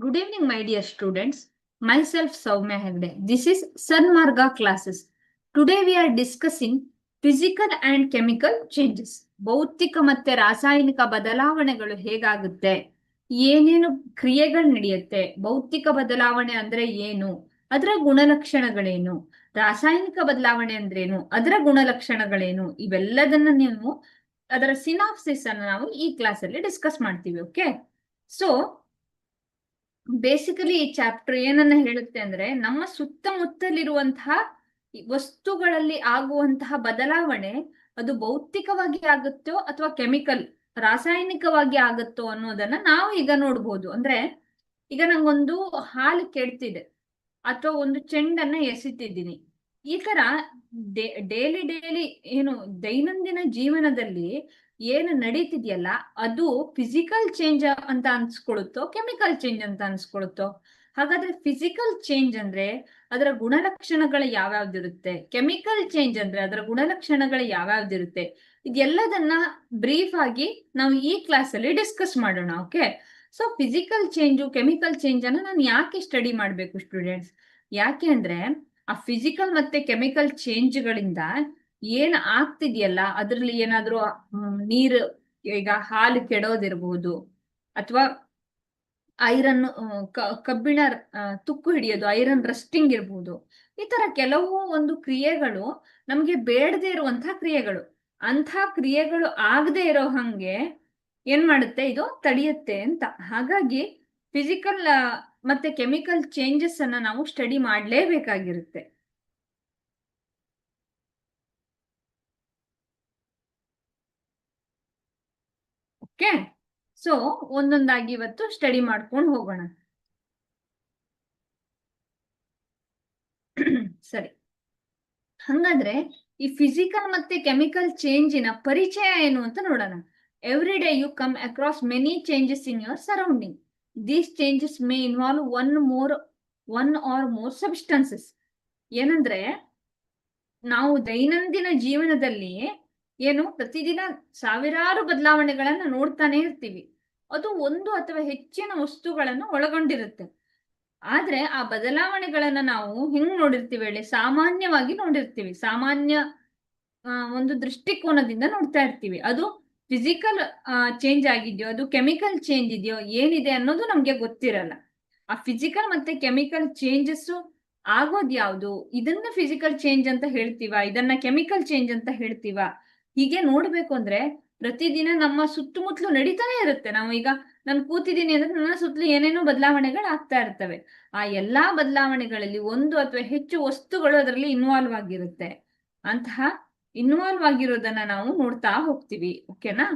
Good evening, my dear students. Myself, Soumya Hegde. This is Sanmarga classes. Today we are discussing physical and chemical changes. ಭೌತಿಕ ಮತ್ತೆ ರಾಸಾಯನಿಕ ಬದಲಾವಣೆಗಳು ಹೇಗಾಗುತ್ತೆ, ಏನೇನು ಕ್ರಿಯೆಗಳು ನಡೆಯುತ್ತೆ, ಭೌತಿಕ ಬದಲಾವಣೆ ಅಂದ್ರೆ ಏನು, ಅದರ ಗುಣಲಕ್ಷಣಗಳೇನು, ರಾಸಾಯನಿಕ ಬದಲಾವಣೆ ಅಂದ್ರೇನು, ಅದರ ಗುಣಲಕ್ಷಣಗಳೇನು, ಇವೆಲ್ಲದನ್ನ ನೀವು ಅದರ ಸಿನಾಪ್ಸಿಸ್ ಅನ್ನು ನಾವು ಈ ಕ್ಲಾಸ್ ಅಲ್ಲಿ ಡಿಸ್ಕಸ್ ಮಾಡ್ತೀವಿ. ಓಕೆ, ಸೊ ಬೇಸಿಕಲಿ ಈ ಚಾಪ್ಟರ್ ಏನನ್ನ ಹೇಳುತ್ತೆ ಅಂದ್ರೆ, ನಮ್ಮ ಸುತ್ತಮುತ್ತಲಿರುವಂತಹ ವಸ್ತುಗಳಲ್ಲಿ ಆಗುವಂತಹ ಬದಲಾವಣೆ ಅದು ಭೌತಿಕವಾಗಿ ಆಗುತ್ತೋ ಅಥವಾ ಕೆಮಿಕಲ್ ರಾಸಾಯನಿಕವಾಗಿ ಆಗುತ್ತೋ ಅನ್ನೋದನ್ನ ನಾವು ಈಗ ನೋಡ್ಬೋದು. ಅಂದ್ರೆ ಈಗ ನಂಗೊಂದು ಹಾಲು ಕೆಡ್ತಿದೆ ಅಥವಾ ಒಂದು ಚೆಂಡನ್ನ ಎಸಿತಿದ್ದೀನಿ, ಈ ತರ ಡೈಲಿ ಏನು ದೈನಂದಿನ ಜೀವನದಲ್ಲಿ ಏನು ನಡೀತಿದ್ಯಲ್ಲ ಅದು ಫಿಸಿಕಲ್ ಚೇಂಜ್ ಅಂತ ಅನ್ಸ್ಕೊಳುತ್ತೋ ಕೆಮಿಕಲ್ ಚೇಂಜ್ ಅಂತ ಅನ್ಸ್ಕೊಳುತ್ತೋ? ಹಾಗಾದ್ರೆ ಫಿಸಿಕಲ್ ಚೇಂಜ್ ಅಂದ್ರೆ ಅದರ ಗುಣಲಕ್ಷಣಗಳು ಯಾವ್ಯಾವ್ದಿರುತ್ತೆ, ಕೆಮಿಕಲ್ ಚೇಂಜ್ ಅಂದ್ರೆ ಅದರ ಗುಣಲಕ್ಷಣಗಳು ಯಾವ್ಯಾವ್ದಿರುತ್ತೆ, ಇದೆಲ್ಲದನ್ನ ಬ್ರೀಫ್ ಆಗಿ ನಾವು ಈ ಕ್ಲಾಸ್ ಅಲ್ಲಿ ಡಿಸ್ಕಸ್ ಮಾಡೋಣ. Okay, so physical change chemical change ಅನ್ನ ನಾನು ಯಾಕೆ ಸ್ಟಡಿ ಮಾಡ್ಬೇಕು ಸ್ಟೂಡೆಂಟ್ಸ್? ಯಾಕೆ ಅಂದ್ರೆ ಆ ಫಿಸಿಕಲ್ ಮತ್ತೆ ಕೆಮಿಕಲ್ ಚೇಂಜ್ಗಳಿಂದ ಏನ್ ಆಗ್ತಿದ್ಯಲ್ಲ ಅದ್ರಲ್ಲಿ ಏನಾದ್ರೂ ನೀರು, ಈಗ ಹಾಲು ಕೆಡೋದಿರ್ಬಹುದು ಅಥವಾ ಐರನ್ ಕಬ್ಬಿಣ ತುಕ್ಕು ಹಿಡಿಯೋದು, ಐರನ್ ರಸ್ಟಿಂಗ್ ಇರ್ಬಹುದು. ಈ ತರ ಕೆಲವು ಒಂದು ಕ್ರಿಯೆಗಳು ನಮ್ಗೆ ಬೇಡದೇ ಇರುವಂತಹ ಕ್ರಿಯೆಗಳು, ಅಂಥ ಕ್ರಿಯೆಗಳು ಆಗದೆ ಇರೋ ಹಂಗೆ ಏನ್ ಮಾಡುತ್ತೆ, ಇದು ತಡೆಯುತ್ತೆ ಅಂತ. ಹಾಗಾಗಿ ಫಿಸಿಕಲ್ ಮತ್ತೆ ಕೆಮಿಕಲ್ ಚೇಂಜಸ್ ಅನ್ನ ನಾವು ಸ್ಟಡಿ ಮಾಡ್ಲೇಬೇಕಾಗಿರುತ್ತೆ. ಓಕೆ, ಸೊ ಒಂದೊಂದಾಗಿ ಇವತ್ತು ಸ್ಟಡಿ ಮಾಡ್ಕೊಂಡು ಹೋಗೋಣ. ಸರಿ, ಹಂಗಾದ್ರೆ ಈ ಫಿಸಿಕಲ್ ಮತ್ತೆ ಕೆಮಿಕಲ್ ಚೇಂಜಿನ ಪರಿಚಯ ಏನು ಅಂತ ನೋಡೋಣ. Every day you come across many changes in your surrounding. These changes may involve one or more substances. ಏನಂದ್ರೆ ನಾವು ದೈನಂದಿನ ಜೀವನದಲ್ಲಿ ಏನು ಪ್ರತಿದಿನ ಸಾವಿರಾರು ಬದಲಾವಣೆಗಳನ್ನ ನೋಡ್ತಾನೆ ಇರ್ತೀವಿ. ಅದು ಒಂದು ಅಥವಾ ಹೆಚ್ಚಿನ ವಸ್ತುಗಳನ್ನು ಒಳಗೊಂಡಿರುತ್ತೆ. ಆದ್ರೆ ಆ ಬದಲಾವಣೆಗಳನ್ನ ನಾವು ಹೆಂಗ್ ನೋಡಿರ್ತೀವಿ ಹೇಳಿ? ಸಾಮಾನ್ಯವಾಗಿ ನೋಡಿರ್ತೀವಿ, ಸಾಮಾನ್ಯ ಒಂದು ದೃಷ್ಟಿಕೋನದಿಂದ ನೋಡ್ತಾ ಇರ್ತೀವಿ. ಅದು ಫಿಸಿಕಲ್ ಚೇಂಜ್ ಆಗಿದ್ಯೋ ಅದು ಕೆಮಿಕಲ್ ಚೇಂಜ್ ಇದೆಯೋ ಏನಿದೆ ಅನ್ನೋದು ನಮ್ಗೆ ಗೊತ್ತಿರಲ್ಲ. ಆ ಫಿಸಿಕಲ್ ಮತ್ತೆ ಕೆಮಿಕಲ್ ಚೇಂಜಸ್ ಆಗೋದ್ ಯಾವ್ದು, ಇದನ್ನ ಫಿಸಿಕಲ್ ಚೇಂಜ್ ಅಂತ ಹೇಳ್ತೀವ, ಇದನ್ನ ಕೆಮಿಕಲ್ ಚೇಂಜ್ ಅಂತ ಹೇಳ್ತೀವ? ಹೀಗೆ ನೋಡ್ಬೇಕು ಅಂದ್ರೆ ಪ್ರತಿದಿನ ನಮ್ಮ ಸುತ್ತಮುತ್ತಲು ನಡೀತಾನೆ ಇರುತ್ತೆ. ನಾವು ಈಗ ನಾನು ಕೂತಿದ್ದೀನಿ ಅಂದ್ರೆ ನನ್ನ ಸುತ್ತಲೂ ಏನೇನೋ ಬದಲಾವಣೆಗಳು ಆಗ್ತಾ ಇರ್ತವೆ. ಆ ಎಲ್ಲಾ ಬದಲಾವಣೆಗಳಲ್ಲಿ ಒಂದು ಅಥವಾ ಹೆಚ್ಚು ವಸ್ತುಗಳು ಅದರಲ್ಲಿ ಇನ್ವಾಲ್ವ್ ಆಗಿರುತ್ತೆ. ಅಂತಹ ಇನ್ವಾಲ್ವ್ ಆಗಿರೋದನ್ನ ನಾವು ನೋಡ್ತಾ ಹೋಗ್ತೀವಿ. ಓಕೆನಾ?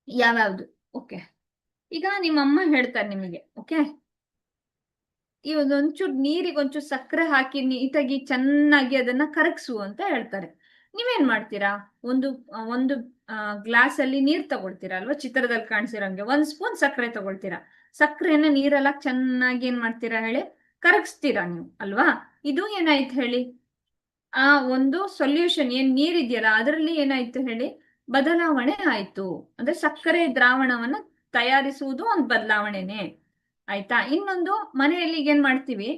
ಯಾವ್ಯಾವ್ದು? ಓಕೆ, ಈಗ ನಿಮ್ಮಮ್ಮ ಹೇಳ್ತಾರೆ ನಿಮಗೆ, ಓಕೆ, ಈ ಒಂಚೂರು ನೀರಿಗೆ ಒಂಚೂರು ಸಕ್ಕರೆ ಹಾಕಿ ನೀಟಾಗಿ ಚೆನ್ನಾಗಿ ಅದನ್ನ ಕರಗಿಸು ಅಂತ ಹೇಳ್ತಾರೆ. ನೀವೇನ್ ಮಾಡ್ತೀರಾ? ಒಂದು ಗ್ಲಾಸ್ ಅಲ್ಲಿ ನೀರ್ ತಗೊಳ್ತೀರಾ ಅಲ್ವಾ, ಚಿತ್ರದಲ್ಲಿ ಕಾಣಿಸಿರಂಗೆ 1 ಸ್ಪೂನ್ ಸಕ್ಕರೆ ತಗೊಳ್ತೀರಾ. ಸಕ್ಕರೆನ ನೀರೆಲ್ಲ ಚೆನ್ನಾಗಿ ಏನ್ ಮಾಡ್ತೀರಾ ಹೇಳಿ? ಕರಗಿಸ್ತೀರಾ ನೀವು ಅಲ್ವಾ? ಇದು ಏನಾಯ್ತು ಹೇಳಿ? ಆ ಒಂದು ಸೊಲ್ಯೂಷನ್ ಏನ್ ನೀರಿದೆಯಲ್ಲ ಅದರಲ್ಲಿ ಏನಾಯ್ತು ಹೇಳಿ? ಬದಲಾವಣೆ ಆಯ್ತು. ಅಂದ್ರೆ ಸಕ್ಕರೆ ದ್ರಾವಣವನ್ನ ತಯಾರಿಸುವುದು ಒಂದು ಬದಲಾವಣೆನೆ ಆಯ್ತಾ? ಇನ್ನೊಂದು, ಮನೆಯಲ್ಲಿ ಏನ್ ಮಾಡ್ತೀವಿ?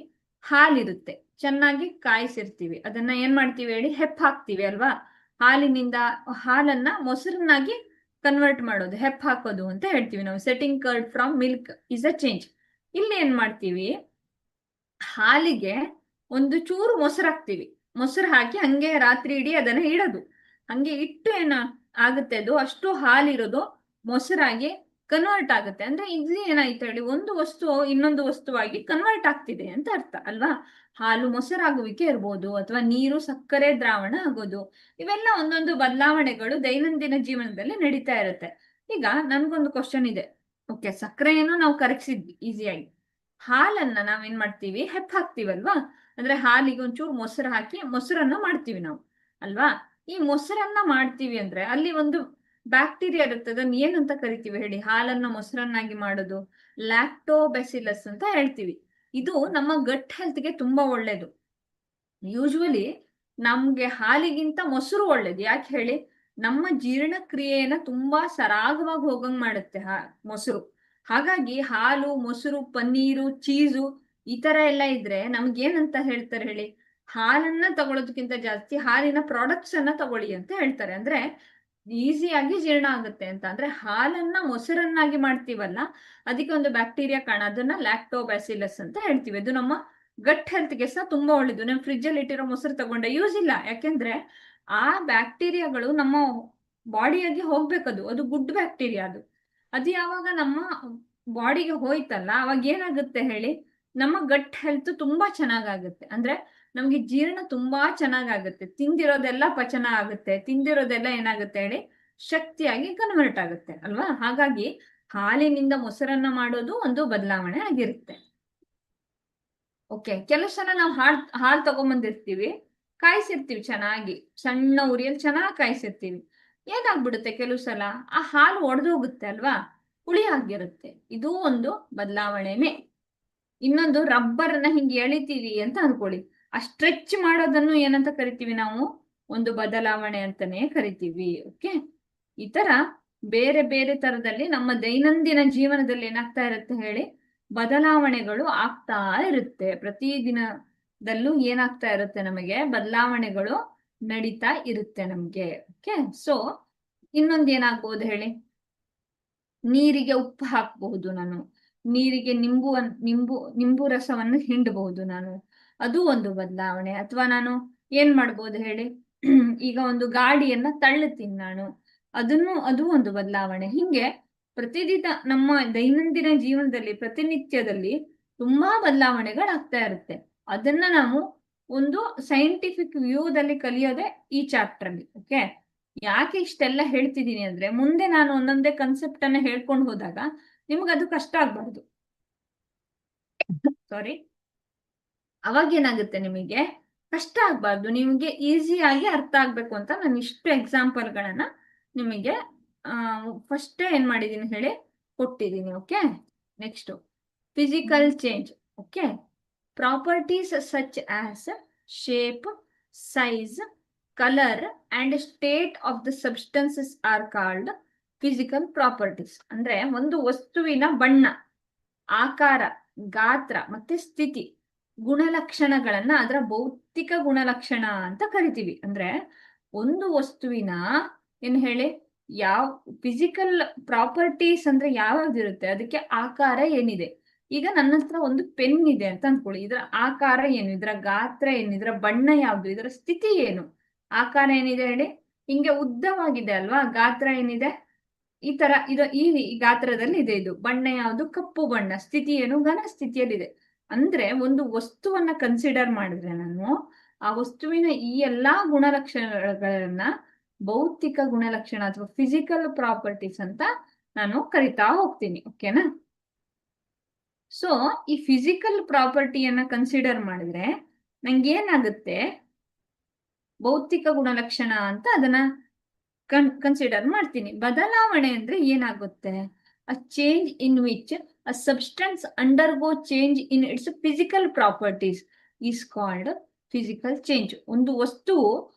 ಹಾಲಿರುತ್ತೆ, ಚೆನ್ನಾಗಿ ಕಾಯಿಸಿರ್ತೀವಿ, ಅದನ್ನ ಏನ್ ಮಾಡ್ತೀವಿ ಹೇಳಿ? ಹೆಪ್ಪ ಹಾಕ್ತಿವಿ ಅಲ್ವಾ? ಹಾಲನ್ನ ಮೊಸರನ್ನಾಗಿ ಕನ್ವರ್ಟ್ ಮಾಡೋದು, ಹೆಪ್ಪ ಹಾಕೋದು ಅಂತ ಹೇಳ್ತೀವಿ ನಾವು. Setting curd from milk is a change. ಇಲ್ಲಿ ಏನ್ ಮಾಡ್ತೀವಿ? ಹಾಲಿಗೆ ಒಂದು ಚೂರು ಮೊಸರು ಹಾಕ್ತಿವಿ, ಮೊಸರು ಹಾಕಿ ಹಂಗೆ ರಾತ್ರಿ ಇಡೀ ಅದನ್ನ ಇಡೋದು. ಹಂಗೆ ಇಟ್ಟು ಏನ ಆಗುತ್ತೆ, ಅದು ಅಷ್ಟು ಹಾಲಿರೋದು ಮೊಸರಾಗಿ ಕನ್ವರ್ಟ್ ಆಗುತ್ತೆ. ಅಂದ್ರೆ ಇಲ್ಲಿ ಏನಾಯ್ತು ಹೇಳಿ? ಒಂದು ವಸ್ತು ಇನ್ನೊಂದು ವಸ್ತುವಾಗಿ ಕನ್ವರ್ಟ್ ಆಗ್ತಿದೆ ಅಂತ ಅರ್ಥ ಅಲ್ವಾ? ಹಾಲು ಮೊಸರಾಗುವಿಕೆ ಇರ್ಬೋದು ಅಥವಾ ನೀರು ಸಕ್ಕರೆ ದ್ರಾವಣ ಆಗೋದು, ಇವೆಲ್ಲ ಒಂದೊಂದು ಬದಲಾವಣೆಗಳು ದೈನಂದಿನ ಜೀವನದಲ್ಲಿ ನಡೀತಾ ಇರುತ್ತೆ. ಈಗ ನನ್ಗೊಂದು ಕ್ವಶನ್ ಇದೆ. ಓಕೆ, ಸಕ್ಕರೆಯನ್ನು ನಾವು ಕರಗಿಸಿದ್ವಿ ಈಸಿಯಾಗಿ, ಹಾಲನ್ನ ನಾವೇನ್ ಮಾಡ್ತೀವಿ? ಹೆಪ್ಪ ಹಾಕ್ತಿವಲ್ವಾ? ಅಂದ್ರೆ ಹಾಲಿಗೆ ಒಂಚೂರು ಮೊಸರು ಹಾಕಿ ಮೊಸರನ್ನ ಮಾಡ್ತೀವಿ ನಾವು ಅಲ್ವಾ? ಈ ಮೊಸರನ್ನ ಮಾಡ್ತೀವಿ ಅಂದ್ರೆ ಅಲ್ಲಿ ಒಂದು ಬ್ಯಾಕ್ಟೀರಿಯಾ ಇರುತ್ತೆ, ಅದನ್ನ ಏನಂತ ಕರಿತೀವಿ ಹೇಳಿ? ಹಾಲನ್ನ ಮೊಸರನ್ನಾಗಿ ಮಾಡೋದು ಲ್ಯಾಕ್ಟೋಬೆಸಿಲಸ್ ಅಂತ ಹೇಳ್ತೀವಿ. ಇದು ನಮ್ಮ ಗಟ್ ಹೆಲ್ತ್ಗೆ ತುಂಬಾ ಒಳ್ಳೇದು. ಯೂಶುವಲಿ ನಮ್ಗೆ ಹಾಲಿಗಿಂತ ಮೊಸರು ಒಳ್ಳೇದು. ಯಾಕೆ ಹೇಳಿ? ನಮ್ಮ ಜೀರ್ಣಕ್ರಿಯೆಯನ್ನ ತುಂಬಾ ಸರಾಗವಾಗಿ ಹೋಗಂಗ್ ಮಾಡುತ್ತೆ ಮೊಸರು. ಹಾಗಾಗಿ ಹಾಲು, ಮೊಸರು, ಪನ್ನೀರು, ಚೀಸು ಈ ತರ ಎಲ್ಲ ಇದ್ರೆ ನಮ್ಗೇನಂತ ಹೇಳ್ತಾರೆ ಹೇಳಿ? ಹಾಲನ್ನ ತಗೊಳ್ಳೋದಕ್ಕಿಂತ ಜಾಸ್ತಿ ಹಾಲಿನ ಪ್ರಾಡಕ್ಟ್ಸ್ ಅನ್ನ ತಗೊಳ್ಳಿ ಅಂತ ಹೇಳ್ತಾರೆ. ಅಂದ್ರೆ ಈಸಿಯಾಗಿ ಜೀರ್ಣ ಆಗುತ್ತೆ ಅಂತ. ಅಂದ್ರೆ ಹಾಲನ್ನ ಮೊಸರನ್ನಾಗಿ ಮಾಡ್ತೀವಲ್ಲ, ಅದಕ್ಕೆ ಒಂದು ಬ್ಯಾಕ್ಟೀರಿಯಾ ಕಾರಣ, ಅದನ್ನ ಲ್ಯಾಕ್ಟೋಬ್ಯಾಸಿಲಸ್ ಅಂತ ಹೇಳ್ತೀವಿ. ಅದು ನಮ್ಮ ಗಟ್ ಹೆಲ್ತ್ಗೆ ಸಹ ತುಂಬಾ ಒಳ್ಳೇದು. ನೀವು ಫ್ರಿಜ್ ಅಲ್ಲಿ ಇಟ್ಟಿರೋ ಮೊಸರು ತಗೊಂಡೆ ಯೂಸ್ ಇಲ್ಲ, ಯಾಕೆಂದ್ರೆ ಆ ಬ್ಯಾಕ್ಟೀರಿಯಾಗಳು ನಮ್ಮ ಬಾಡಿಯಾಗಿ ಹೋಗ್ಬೇಕದು. ಅದು ಗುಡ್ ಬ್ಯಾಕ್ಟೀರಿಯಾ. ಅದು ಯಾವಾಗ ನಮ್ಮ ಬಾಡಿಗೆ ಹೋಯ್ತಲ್ಲ, ಅವಾಗ ಏನಾಗುತ್ತೆ ಹೇಳಿ? ನಮ್ಮ ಗಟ್ ಹೆಲ್ತ್ ತುಂಬಾ ಚೆನ್ನಾಗಾಗುತ್ತೆ. ಅಂದ್ರೆ ನಮ್ಗೆ ಜೀರ್ಣ ತುಂಬಾ ಚೆನ್ನಾಗಾಗುತ್ತೆ. ತಿಂದಿರೋದೆಲ್ಲ ಪಚನ ಆಗುತ್ತೆ. ತಿಂದಿರೋದೆಲ್ಲ ಏನಾಗುತ್ತೆ ಹೇಳಿ? ಶಕ್ತಿಯಾಗಿ ಕನ್ವರ್ಟ್ ಆಗುತ್ತೆ ಅಲ್ವಾ? ಹಾಗಾಗಿ ಹಾಲಿನಿಂದ ಮೊಸರನ್ನ ಮಾಡೋದು ಒಂದು ಬದಲಾವಣೆ ಆಗಿರುತ್ತೆ. ಓಕೆ, ಕೆಲವು ಸಲ ನಾವು ಹಾಲು ತಗೊಂಡ್ಬಂದಿರ್ತೀವಿ, ಕಾಯಿಸಿರ್ತೀವಿ ಚೆನ್ನಾಗಿ, ಸಣ್ಣ ಉರಿಯಲ್ಲಿ ಚೆನ್ನಾಗಿ ಕಾಯಿಸಿರ್ತೀವಿ. ಏನಾಗ್ಬಿಡುತ್ತೆ ಕೆಲವು ಸಲ ಆ ಹಾಲು ಒಡೆದೋಗುತ್ತೆ ಅಲ್ವಾ? ಹುಳಿ ಆಗಿರುತ್ತೆ. ಇದು ಒಂದು ಬದಲಾವಣೆನೆ. ಇನ್ನೊಂದು, ರಬ್ಬರ್ನ ಹಿಂಗೆ ಎಳಿತೀವಿ ಅಂತ ಅನ್ಕೊಳ್ಳಿ, ಆ ಸ್ಟ್ರೆಚ್ ಮಾಡೋದನ್ನು ಏನಂತ ಕರಿತೀವಿ ನಾವು? ಒಂದು ಬದಲಾವಣೆ ಅಂತಾನೆ ಕರಿತೀವಿ. ಓಕೆ, ಈ ತರ ಬೇರೆ ಬೇರೆ ತರದಲ್ಲಿ ನಮ್ಮ ದೈನಂದಿನ ಜೀವನದಲ್ಲಿ ಏನಾಗ್ತಾ ಇರುತ್ತೆ ಹೇಳಿ? ಬದಲಾವಣೆಗಳು ಆಗ್ತಾ ಇರುತ್ತೆ. ಪ್ರತಿದಿನದಲ್ಲೂ ಏನಾಗ್ತಾ ಇರುತ್ತೆ? ನಮಗೆ ಬದಲಾವಣೆಗಳು ನಡೀತಾ ಇರುತ್ತೆ ನಮ್ಗೆ. ಓಕೆ, ಸೊ ಇನ್ನೊಂದು ಏನಾಗ್ಬೋದು ಹೇಳಿ? ನೀರಿಗೆ ಉಪ್ಪು ಹಾಕಬಹುದು ನಾನು, ನೀರಿಗೆ ನಿಂಬು ರಸವನ್ನು ಹಿಂಡಬಹುದು ನಾನು, ಅದು ಒಂದು ಬದಲಾವಣೆ. ಅಥವಾ ನಾನು ಏನ್ ಮಾಡ್ಬೋದು ಹೇಳಿ? ಈಗ ಒಂದು ಗಾಡಿಯನ್ನ ತಳ್ಳುತ್ತೀನಿ ನಾನು, ಅದು ಒಂದು ಬದಲಾವಣೆ. ಹಿಂಗೆ ಪ್ರತಿದಿನ ನಮ್ಮ ದೈನಂದಿನ ಜೀವನದಲ್ಲಿ, ಪ್ರತಿನಿತ್ಯದಲ್ಲಿ ತುಂಬಾ ಬದಲಾವಣೆಗಳಾಗ್ತಾ ಇರುತ್ತೆ. ಅದನ್ನ ನಾವು ಒಂದು ಸೈಂಟಿಫಿಕ್ ವ್ಯೂದಲ್ಲಿ ಕಲಿಯೋದೆ ಈ ಚಾಪ್ಟರ್ ಅಲ್ಲಿ. ಓಕೆ, ಯಾಕೆ ಇಷ್ಟೆಲ್ಲ ಹೇಳ್ತಿದ್ದೀನಿ ಅಂದ್ರೆ, ಮುಂದೆ ನಾನು ಒಂದೊಂದೇ ಕಾನ್ಸೆಪ್ಟ್ ಅನ್ನ ಹೇಳ್ಕೊಂಡು ಹೋದಾಗ ನಿಮ್ಗೆ ಅದು ಕಷ್ಟ ಆಗ್ಬಾರ್ದು. ಸಾರಿ, ಅವಾಗ ಏನಾಗುತ್ತೆ, ನಿಮಗೆ ಕಷ್ಟ ಆಗ್ಬಾರ್ದು, ನಿಮಗೆ ಈಸಿಯಾಗಿ ಅರ್ಥ ಆಗ್ಬೇಕು ಅಂತ ನಾನು ಇಷ್ಟು ಎಕ್ಸಾಂಪಲ್ಗಳನ್ನ ನಿಮಗೆ ಫಸ್ಟ್ ಏನ್ ಮಾಡಿದೀನಿ ಹೇಳಿ? ಕೊಟ್ಟಿದ್ದೀನಿ. Okay, next physical change. Okay, properties such as shape, size, colour and state of the substances are called physical properties. ಅಂದ್ರೆ ಒಂದು ವಸ್ತುವಿನ ಬಣ್ಣ, ಆಕಾರ, ಗಾತ್ರ ಮತ್ತೆ ಸ್ಥಿತಿ, ಗುಣಲಕ್ಷಣಗಳನ್ನ ಅದರ ಭೌತಿಕ ಗುಣಲಕ್ಷಣ ಅಂತ ಕರಿತೀವಿ. ಅಂದ್ರೆ ಒಂದು ವಸ್ತುವಿನ ಏನ್ ಹೇಳಿ? ಯಾವ ಫಿಸಿಕಲ್ ಪ್ರಾಪರ್ಟೀಸ್ ಅಂದ್ರೆ ಯಾವ್ದಿರುತ್ತೆ? ಅದಕ್ಕೆ ಆಕಾರ ಏನಿದೆ. ಈಗ ನನ್ನ ಹತ್ರ ಒಂದು ಪೆನ್ ಇದೆ ಅಂತ ಅನ್ಕೊಳ್ಳಿ, ಇದರ ಆಕಾರ ಏನು, ಇದರ ಗಾತ್ರ ಏನು, ಇದರ ಬಣ್ಣ ಯಾವುದು, ಇದರ ಸ್ಥಿತಿ ಏನು? ಆಕಾರ ಏನಿದೆ ಹೇಳಿ? ಹಿಂಗೆ ಉದ್ದವಾಗಿದೆ ಅಲ್ವಾ? ಗಾತ್ರ ಏನಿದೆ? ಈ ತರ ಇದು, ಈ ಗಾತ್ರದಲ್ಲಿ ಇದೆ. ಇದು ಬಣ್ಣ ಯಾವುದು? ಕಪ್ಪು ಬಣ್ಣ. ಸ್ಥಿತಿ ಏನು? ಘನ ಸ್ಥಿತಿಯಲ್ಲಿದೆ. ಅಂದ್ರೆ ಒಂದು ವಸ್ತುವನ್ನ ಕನ್ಸಿಡರ್ ಮಾಡಿದ್ರೆ ನಾನು ಆ ವಸ್ತುವಿನ ಈ ಎಲ್ಲಾ ಗುಣಲಕ್ಷಣಗಳನ್ನ ಭೌತಿಕ ಗುಣಲಕ್ಷಣ ಅಥವಾ ಫಿಸಿಕಲ್ ಪ್ರಾಪರ್ಟೀಸ್ ಅಂತ ನಾನು ಕರಿತಾ ಹೋಗ್ತೀನಿ. ಓಕೆನಾ? ಸೊ ಈ ಫಿಸಿಕಲ್ ಪ್ರಾಪರ್ಟಿಯನ್ನ ಕನ್ಸಿಡರ್ ಮಾಡಿದ್ರೆ ನಂಗೆ ಏನಾಗುತ್ತೆ? ಭೌತಿಕ ಗುಣಲಕ್ಷಣ ಅಂತ ಅದನ್ನ ಕನ್ಸಿಡರ್ ಮಾಡ್ತೀನಿ. ಬದಲಾವಣೆ ಅಂದ್ರೆ ಏನಾಗುತ್ತೆ? A change in which a substance undergo change in its physical properties is called physical change. ಒಂದು ವಸ್ತುವು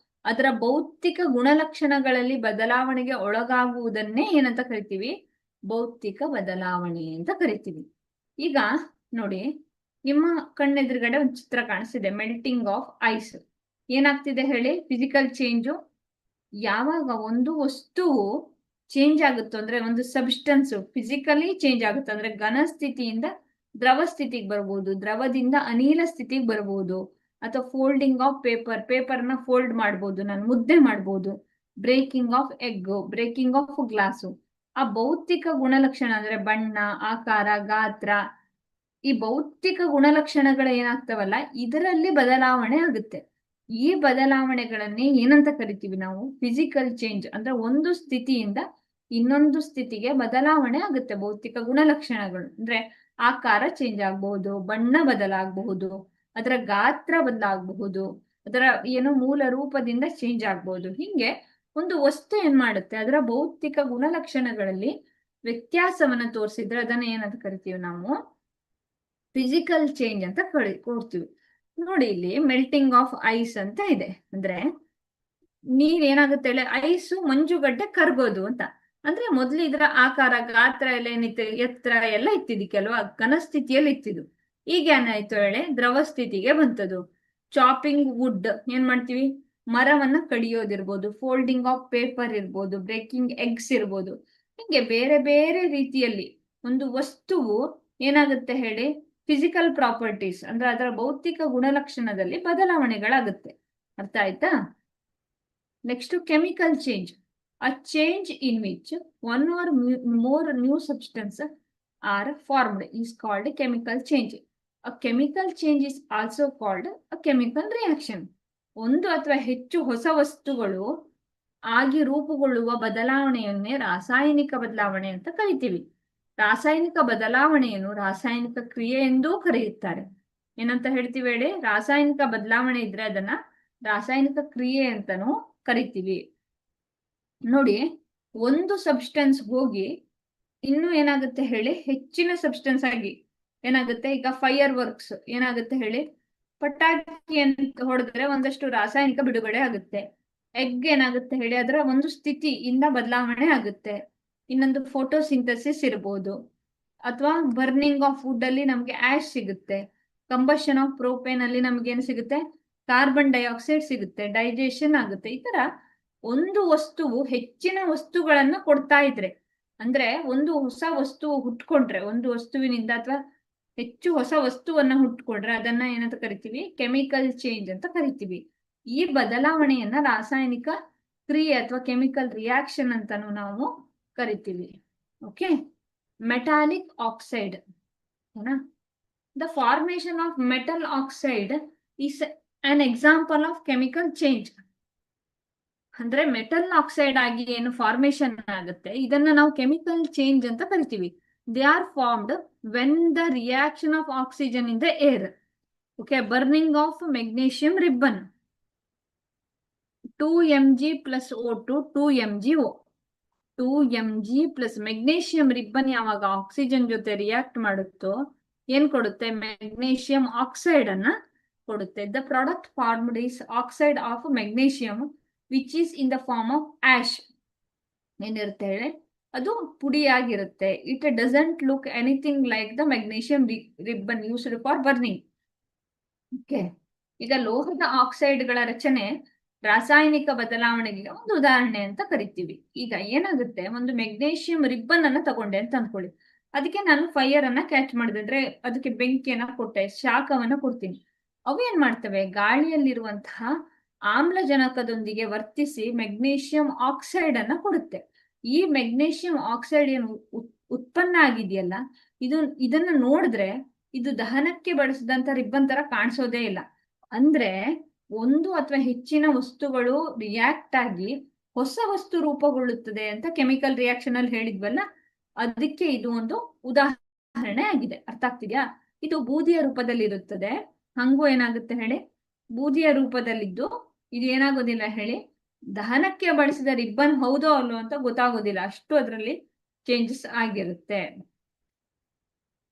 ಅದರ ಭೌತಿಕ ಗುಣಲಕ್ಷಣಗಳಲ್ಲಿ ಬದಲಾವಣೆಗೆ ಒಳಗಾಗುವುದನ್ನೇ ಏನಂತ ಕರಿತೀವಿ? ಭೌತಿಕ ಬದಲಾವಣೆ ಅಂತ ಕರಿತೀವಿ. ಈಗ ನೋಡಿ, ನಿಮ್ಮ ಕಣ್ಣೆದುರುಗಡೆ ಒಂದು ಚಿತ್ರ ಕಾಣಿಸ್ತಿದೆ, ಮೆಲ್ಟಿಂಗ್ ಆಫ್ ಐಸ್. ಏನಾಗ್ತಿದೆ ಹೇಳಿ? Physical change. ಯಾವಾಗ ಒಂದು ವಸ್ತುವು ಚೇಂಜ್ ಆಗುತ್ತೋ, ಅಂದ್ರೆ ಒಂದು ಸಬ್ಸ್ಟೆನ್ಸ್ ಫಿಸಿಕಲಿ ಚೇಂಜ್ ಆಗುತ್ತೆ, ಅಂದ್ರೆ ಘನ ಸ್ಥಿತಿಯಿಂದ ದ್ರವ ಸ್ಥಿತಿಗೆ ಬರ್ಬೋದು, ದ್ರವದಿಂದ ಅನಿಲ ಸ್ಥಿತಿಗೆ ಬರ್ಬೋದು, ಅಥವಾ ಫೋಲ್ಡಿಂಗ್ ಆಫ್ ಪೇಪರ್ನ ಫೋಲ್ಡ್ ಮಾಡ್ಬೋದು, ನಾನು ಮುದ್ದೆ ಮಾಡ್ಬೋದು, breaking of egg, breaking of glass. ಆ ಭೌತಿಕ ಗುಣಲಕ್ಷಣ ಅಂದ್ರೆ ಬಣ್ಣ, ಆಕಾರ, ಗಾತ್ರ, ಈ ಭೌತಿಕ ಗುಣಲಕ್ಷಣಗಳು ಏನಾಗ್ತಾವಲ್ಲ, ಇದರಲ್ಲಿ ಬದಲಾವಣೆ ಆಗುತ್ತೆ. ಈ ಬದಲಾವಣೆಗಳನ್ನೇ ಏನಂತ ಕರಿತೀವಿ ನಾವು? Physical change. ಅಂದ್ರೆ ಒಂದು ಸ್ಥಿತಿಯಿಂದ ಇನ್ನೊಂದು ಸ್ಥಿತಿಗೆ ಬದಲಾವಣೆ ಆಗುತ್ತೆ ಭೌತಿಕ ಗುಣಲಕ್ಷಣಗಳು. ಅಂದ್ರೆ ಆಕಾರ ಚೇಂಜ್ ಆಗಬಹುದು, ಬಣ್ಣ ಬದಲಾಗಬಹುದು, ಅದರ ಗಾತ್ರ ಬದಲಾಗಬಹುದು, ಅದರ ಏನು ಮೂಲ ರೂಪದಿಂದ ಚೇಂಜ್ ಆಗಬಹುದು. ಹಿಂಗೆ ಒಂದು ವಸ್ತು ಏನ್ ಮಾಡುತ್ತೆ? ಅದರ ಭೌತಿಕ ಗುಣಲಕ್ಷಣಗಳಲ್ಲಿ ವ್ಯತ್ಯಾಸವನ್ನ ತೋರಿಸಿದ್ರೆ ಅದನ್ನ ಏನಂತ ಕರಿತೀವಿ ನಾವು? ಫಿಸಿಕಲ್ ಚೇಂಜ್ ಅಂತ ಕೊಡ್ತೀವಿ. ನೋಡಿ, ಇಲ್ಲಿ ಮೆಲ್ಟಿಂಗ್ ಆಫ್ ಐಸ್ ಅಂತ ಇದೆ. ಅಂದ್ರೆ ನೀರ್ ಏನಾಗುತ್ತೆ ಹೇಳಿ? ಐಸು ಮಂಜುಗಡ್ಡೆ ಕರ್ಗೋದು ಅಂತ. ಅಂದ್ರೆ ಮೊದ್ಲು ಇದರ ಆಕಾರ, ಗಾತ್ರ ಎಲ್ಲ ಏನಿತ್ತು, ಎತ್ತರ ಎಲ್ಲ ಇತ್ತಿದ್ದಕ್ಕೆಲ್ವಾ, ಘನ ಸ್ಥಿತಿಯಲ್ಲಿ ಇತ್ತಿದ್ದು. ಈಗ ಏನಾಯ್ತು ಹೇಳಿ, ದ್ರವ ಸ್ಥಿತಿಗೆ ಬಂತದು. ಚಾಪಿಂಗ್ ವುಡ್, ಏನ್ ಮಾಡ್ತೀವಿ, ಮರವನ್ನ ಕಡಿಯೋದಿರ್ಬೋದು, ಫೋಲ್ಡಿಂಗ್ ಆಫ್ ಪೇಪರ್ ಇರ್ಬೋದು, ಬ್ರೇಕಿಂಗ್ ಎಗ್ಸ್ ಇರ್ಬೋದು. ಹಿಂಗೆ ಬೇರೆ ಬೇರೆ ರೀತಿಯಲ್ಲಿ ಒಂದು ವಸ್ತುವು ಏನಾಗುತ್ತೆ ಹೇಳಿ, ಫಿಸಿಕಲ್ ಪ್ರಾಪರ್ಟೀಸ್ ಅಂದ್ರೆ ಅದರ ಭೌತಿಕ ಗುಣಲಕ್ಷಣದಲ್ಲಿ ಬದಲಾವಣೆಗಳಾಗುತ್ತೆ. ಅರ್ಥ ಆಯ್ತಾ? Next chemical change, a change in which one or more new substance are formed is called chemical change. A chemical change is also called a chemical reaction. ಒಂದು ಅಥವಾ ಹೆಚ್ಚು ಹೊಸ ವಸ್ತುಗಳು ಆಗಿ ರೂಪುಗೊಳ್ಳುವ ಬದಲಾವಣೆಯನ್ನೇ ರಾಸಾಯನಿಕ ಬದಲಾವಣೆ ಅಂತ ಕರಿತೀವಿ. ರಾಸಾಯನಿಕ ಬದಲಾವಣೆಯನ್ನು ರಾಸಾಯನಿಕ ಕ್ರಿಯೆ ಎಂದೂ ಕರೆಯುತ್ತಾರೆ. ಏನಂತ ಹೇಳ್ತೀವಿ ಹೇಳಿ, ರಾಸಾಯನಿಕ ಬದಲಾವಣೆ ಇದ್ರೆ ಅದನ್ನ ರಾಸಾಯನಿಕ ಕ್ರಿಯೆ ಅಂತಾನೂ ಕರಿತೀವಿ. ನೋಡಿ, ಒಂದು ಸಬ್ಸ್ಟೆನ್ಸ್ ಹೋಗಿ ಇನ್ನು ಏನಾಗುತ್ತೆ ಹೇಳಿ, ಹೆಚ್ಚಿನ ಸಬ್ಸ್ಟೆನ್ಸ್ ಆಗಿ ಏನಾಗುತ್ತೆ, ಈಗ ಫೈರ್ ವರ್ಕ್ಸ್ ಏನಾಗುತ್ತೆ ಹೇಳಿ, ಪಟಾಕಿ ಅಂತ ಹೊಡೆದ್ರೆ ಒಂದಷ್ಟು ರಾಸಾಯನಿಕ ಬಿಡುಗಡೆ ಆಗುತ್ತೆ. ಎಗ್ ಏನಾಗುತ್ತೆ ಹೇಳಿ, ಅದರ ಒಂದು ಸ್ಥಿತಿಯಿಂದ ಬದಲಾವಣೆ ಆಗುತ್ತೆ. ಇನ್ನೊಂದು ಫೋಟೋಸಿಂಥಸಿಸ್ ಇರ್ಬೋದು, ಅಥವಾ ಬರ್ನಿಂಗ್ ಆಫ್ ವುಡ್ ಅಲ್ಲಿ ನಮ್ಗೆ ಆಶ್ ಸಿಗುತ್ತೆ. ಕಂಬಷನ್ ಆಫ್ ಪ್ರೋಪೇನ್ ಅಲ್ಲಿ ನಮ್ಗೆ ಏನ್ ಸಿಗುತ್ತೆ, ಕಾರ್ಬನ್ ಡೈಆಕ್ಸೈಡ್ ಸಿಗುತ್ತೆ, ಡೈಜೆಷನ್ ಆಗುತ್ತೆ. ಈ ತರ ಒಂದು ವಸ್ತುವು ಹೆಚ್ಚಿನ ವಸ್ತುಗಳನ್ನ ಕೊಡ್ತಾ ಇದ್ರೆ, ಅಂದ್ರೆ ಒಂದು ಹೊಸ ವಸ್ತು ಹುಟ್ಕೊಂಡ್ರೆ, ಒಂದು ವಸ್ತುವಿನಿಂದ ಅಥವಾ ಹೆಚ್ಚು ಹೊಸ ವಸ್ತುವನ್ನ ಹುಟ್ಕೊಂಡ್ರೆ ಅದನ್ನ ಏನಂತ ಕರಿತೀವಿ, ಕೆಮಿಕಲ್ ಚೇಂಜ್ ಅಂತ ಕರಿತೀವಿ. ಈ ಬದಲಾವಣೆಯನ್ನ ರಾಸಾಯನಿಕ ಕ್ರಿಯೆ ಅಥವಾ ಕೆಮಿಕಲ್ ರಿಯಾಕ್ಷನ್ ಅಂತಾನು ನಾವು ಕರಿತೀವಿ. Okay, metallic oxide, the formation of metal oxide is an example of chemical change. ಅಂದ್ರೆ ಮೆಟಲ್ ಆಕ್ಸೈಡ್ ಆಗಿ ಏನು ಫಾರ್ಮೇಶನ್ ಆಗುತ್ತೆ, ಇದನ್ನ ನಾವು ಕೆಮಿಕಲ್ ಚೇಂಜ್ ಅಂತ ಕರಿತೀವಿ. They are formed when the reaction of oxygen in the air. Okay, burning of magnesium ribbon, 2mg plus O2 2mgO. 2mg plus magnesium ribbon ಯಾವಾಗ oxygen ಜೊತೆ ರಿಯಾಕ್ಟ್ ಮಾಡುತ್ತೋ ಏನ್ ಕೊಡುತ್ತೆ, ಮೆಗ್ನೀಷಿಯಂ ಆಕ್ಸೈಡ್ ಅನ್ನ ಕೊಡುತ್ತೆ. The product formed is oxide of magnesium which is in the form of ash. ಏನಿರುತ್ತೆ ಹೇಳಿ, ಅದು ಪುಡಿಯಾಗಿರುತ್ತೆ. It doesn't look anything like the magnesium ribbon used for burning. Okay, ಈಗ ಲೋಹದ ಆಕ್ಸೈಡ್ಗಳ ರಚನೆ ರಾಸಾಯನಿಕ ಬದಲಾವಣೆಗೆ ಒಂದು ಉದಾಹರಣೆ ಅಂತ ಕರಿತೀವಿ. ಈಗ ಏನಾಗುತ್ತೆ, ಒಂದು ಮೆಗ್ನೀಷಿಯಂ ರಿಬ್ಬನ್ ಅನ್ನ ತಗೊಂಡೆ ಅಂತ ಅನ್ಕೊಳ್ಳಿ. ಅದಕ್ಕೆ ನಾನು ಫೈರ್ ಅನ್ನ ಕ್ಯಾಚ್ ಮಾಡಿದೆ, ಅಂದ್ರೆ ಅದಕ್ಕೆ ಬೆಂಕಿಯನ್ನ ಕೊಟ್ಟೆ, ಶಾಖವನ್ನ ಕೊಡ್ತೀನಿ. ಅವು ಏನ್ ಮಾಡ್ತವೆ, ಗಾಳಿಯಲ್ಲಿರುವಂತಹ ಆಮ್ಲಜನಕದೊಂದಿಗೆ ವರ್ತಿಸಿ ಮೆಗ್ನೀಷಿಯಂ ಆಕ್ಸೈಡ್ ಅನ್ನ ಕೊಡುತ್ತೆ. ಈ ಮೆಗ್ನೀಷಿಯಂ ಆಕ್ಸೈಡ್ ಏನು ಉತ್ಪನ್ನ ಆಗಿದೆಯಲ್ಲ, ಇದನ್ನ ನೋಡಿದ್ರೆ ಇದು ದಹನಕ್ಕೆ ಬಳಸಿದಂತ ರಿಬ್ಬನ್ ತರ ಕಾಣಿಸೋದೇ ಇಲ್ಲ. ಅಂದ್ರೆ ಒಂದು ಅಥವಾ ಹೆಚ್ಚಿನ ವಸ್ತುಗಳು ರಿಯಾಕ್ಟ್ ಆಗಿ ಹೊಸ ವಸ್ತು ರೂಪುಗೊಳ್ಳುತ್ತದೆ ಅಂತ ಕೆಮಿಕಲ್ ರಿಯಾಕ್ಷನ್ ಅಲ್ಲಿ ಹೇಳಿದ್ವಲ್ಲ, ಅದಕ್ಕೆ ಇದು ಒಂದು ಉದಾಹರಣೆ ಆಗಿದೆ. ಅರ್ಥ ಆಗ್ತಿದ್ಯಾ? ಇದು ಬೂದಿಯ ರೂಪದಲ್ಲಿ ಇರುತ್ತದೆ. ಹಂಗೂ ಏನಾಗುತ್ತೆ ಹೇಳಿ, ಬೂದಿಯ ರೂಪದಲ್ಲಿದ್ದು ಇದು ಏನಾಗೋದಿಲ್ಲ ಹೇಳಿ, ದಹನಕ್ಕೆ ಬಳಸಿದ ರಿಬ್ಬನ್ ಹೌದೋ ಅಲ್ಲೋ ಅಂತ ಗೊತ್ತಾಗೋದಿಲ್ಲ, ಅಷ್ಟು ಅದರಲ್ಲಿ ಚೇಂಜಸ್ ಆಗಿರುತ್ತೆ.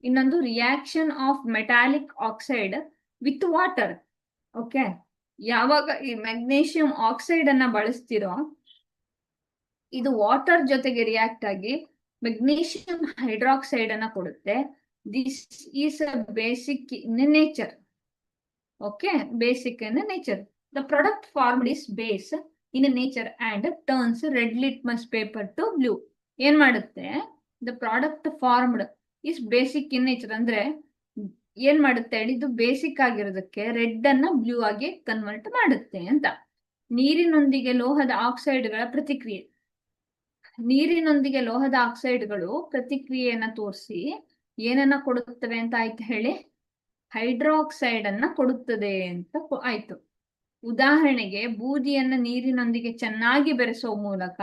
ಇನ್ನೊಂದು reaction of metallic oxide with water. Okay, ಯಾವಾಗ ಈ ಮ್ಯಾಗ್ನೀಷಿಯಂ ಆಕ್ಸೈಡ್ ಅನ್ನ ಬಳಸ್ತಿರೋ, ಇದು ವಾಟರ್ ಜೊತೆಗೆ ರಿಯಾಕ್ಟ್ ಆಗಿ ಮೆಗ್ನೀಷಿಯಂ ಹೈಡ್ರಾಕ್ಸೈಡ್ ಅನ್ನ ಕೊಡುತ್ತೆ. This is a basic in nature. Okay, basic in nature. The product formed is base in nature and turns red litmus paper two blue. ಏನ್ ಮಾಡುತ್ತೆ, the product formed is basic in nature ಅಂದ್ರೆ ಏನ್ ಮಾಡುತ್ತೆ ಹೇಳಿ, ಇದು basic ಆಗಿರೋದಕ್ಕೆ red ಅನ್ನ blue ಆಗಿ convert ಮಾಡುತ್ತೆ ಅಂತ. ನೀರಿನೊಂದಿಗೆ ಲೋಹದ ಆಕ್ಸೈಡ್ಗಳ ಪ್ರತಿಕ್ರಿಯೆ. ನೀರಿನೊಂದಿಗೆ ಲೋಹದ ಆಕ್ಸೈಡ್ಗಳು ಪ್ರತಿಕ್ರಿಯೆಯನ್ನ ತೋರಿಸಿ ಏನನ್ನ ಕೊಡುತ್ತವೆ ಅಂತ ಆಯ್ತು ಹೇಳಿ, ಹೈಡ್ರಾಕ್ಸೈಡ್ ಅನ್ನ ಕೊಡುತ್ತದೆ ಅಂತ ಆಯ್ತು. ಉದಾಹರಣೆಗೆ ಬೂದಿಯನ್ನ ನೀರಿನೊಂದಿಗೆ ಚೆನ್ನಾಗಿ ಬೆರೆಸುವ ಮೂಲಕ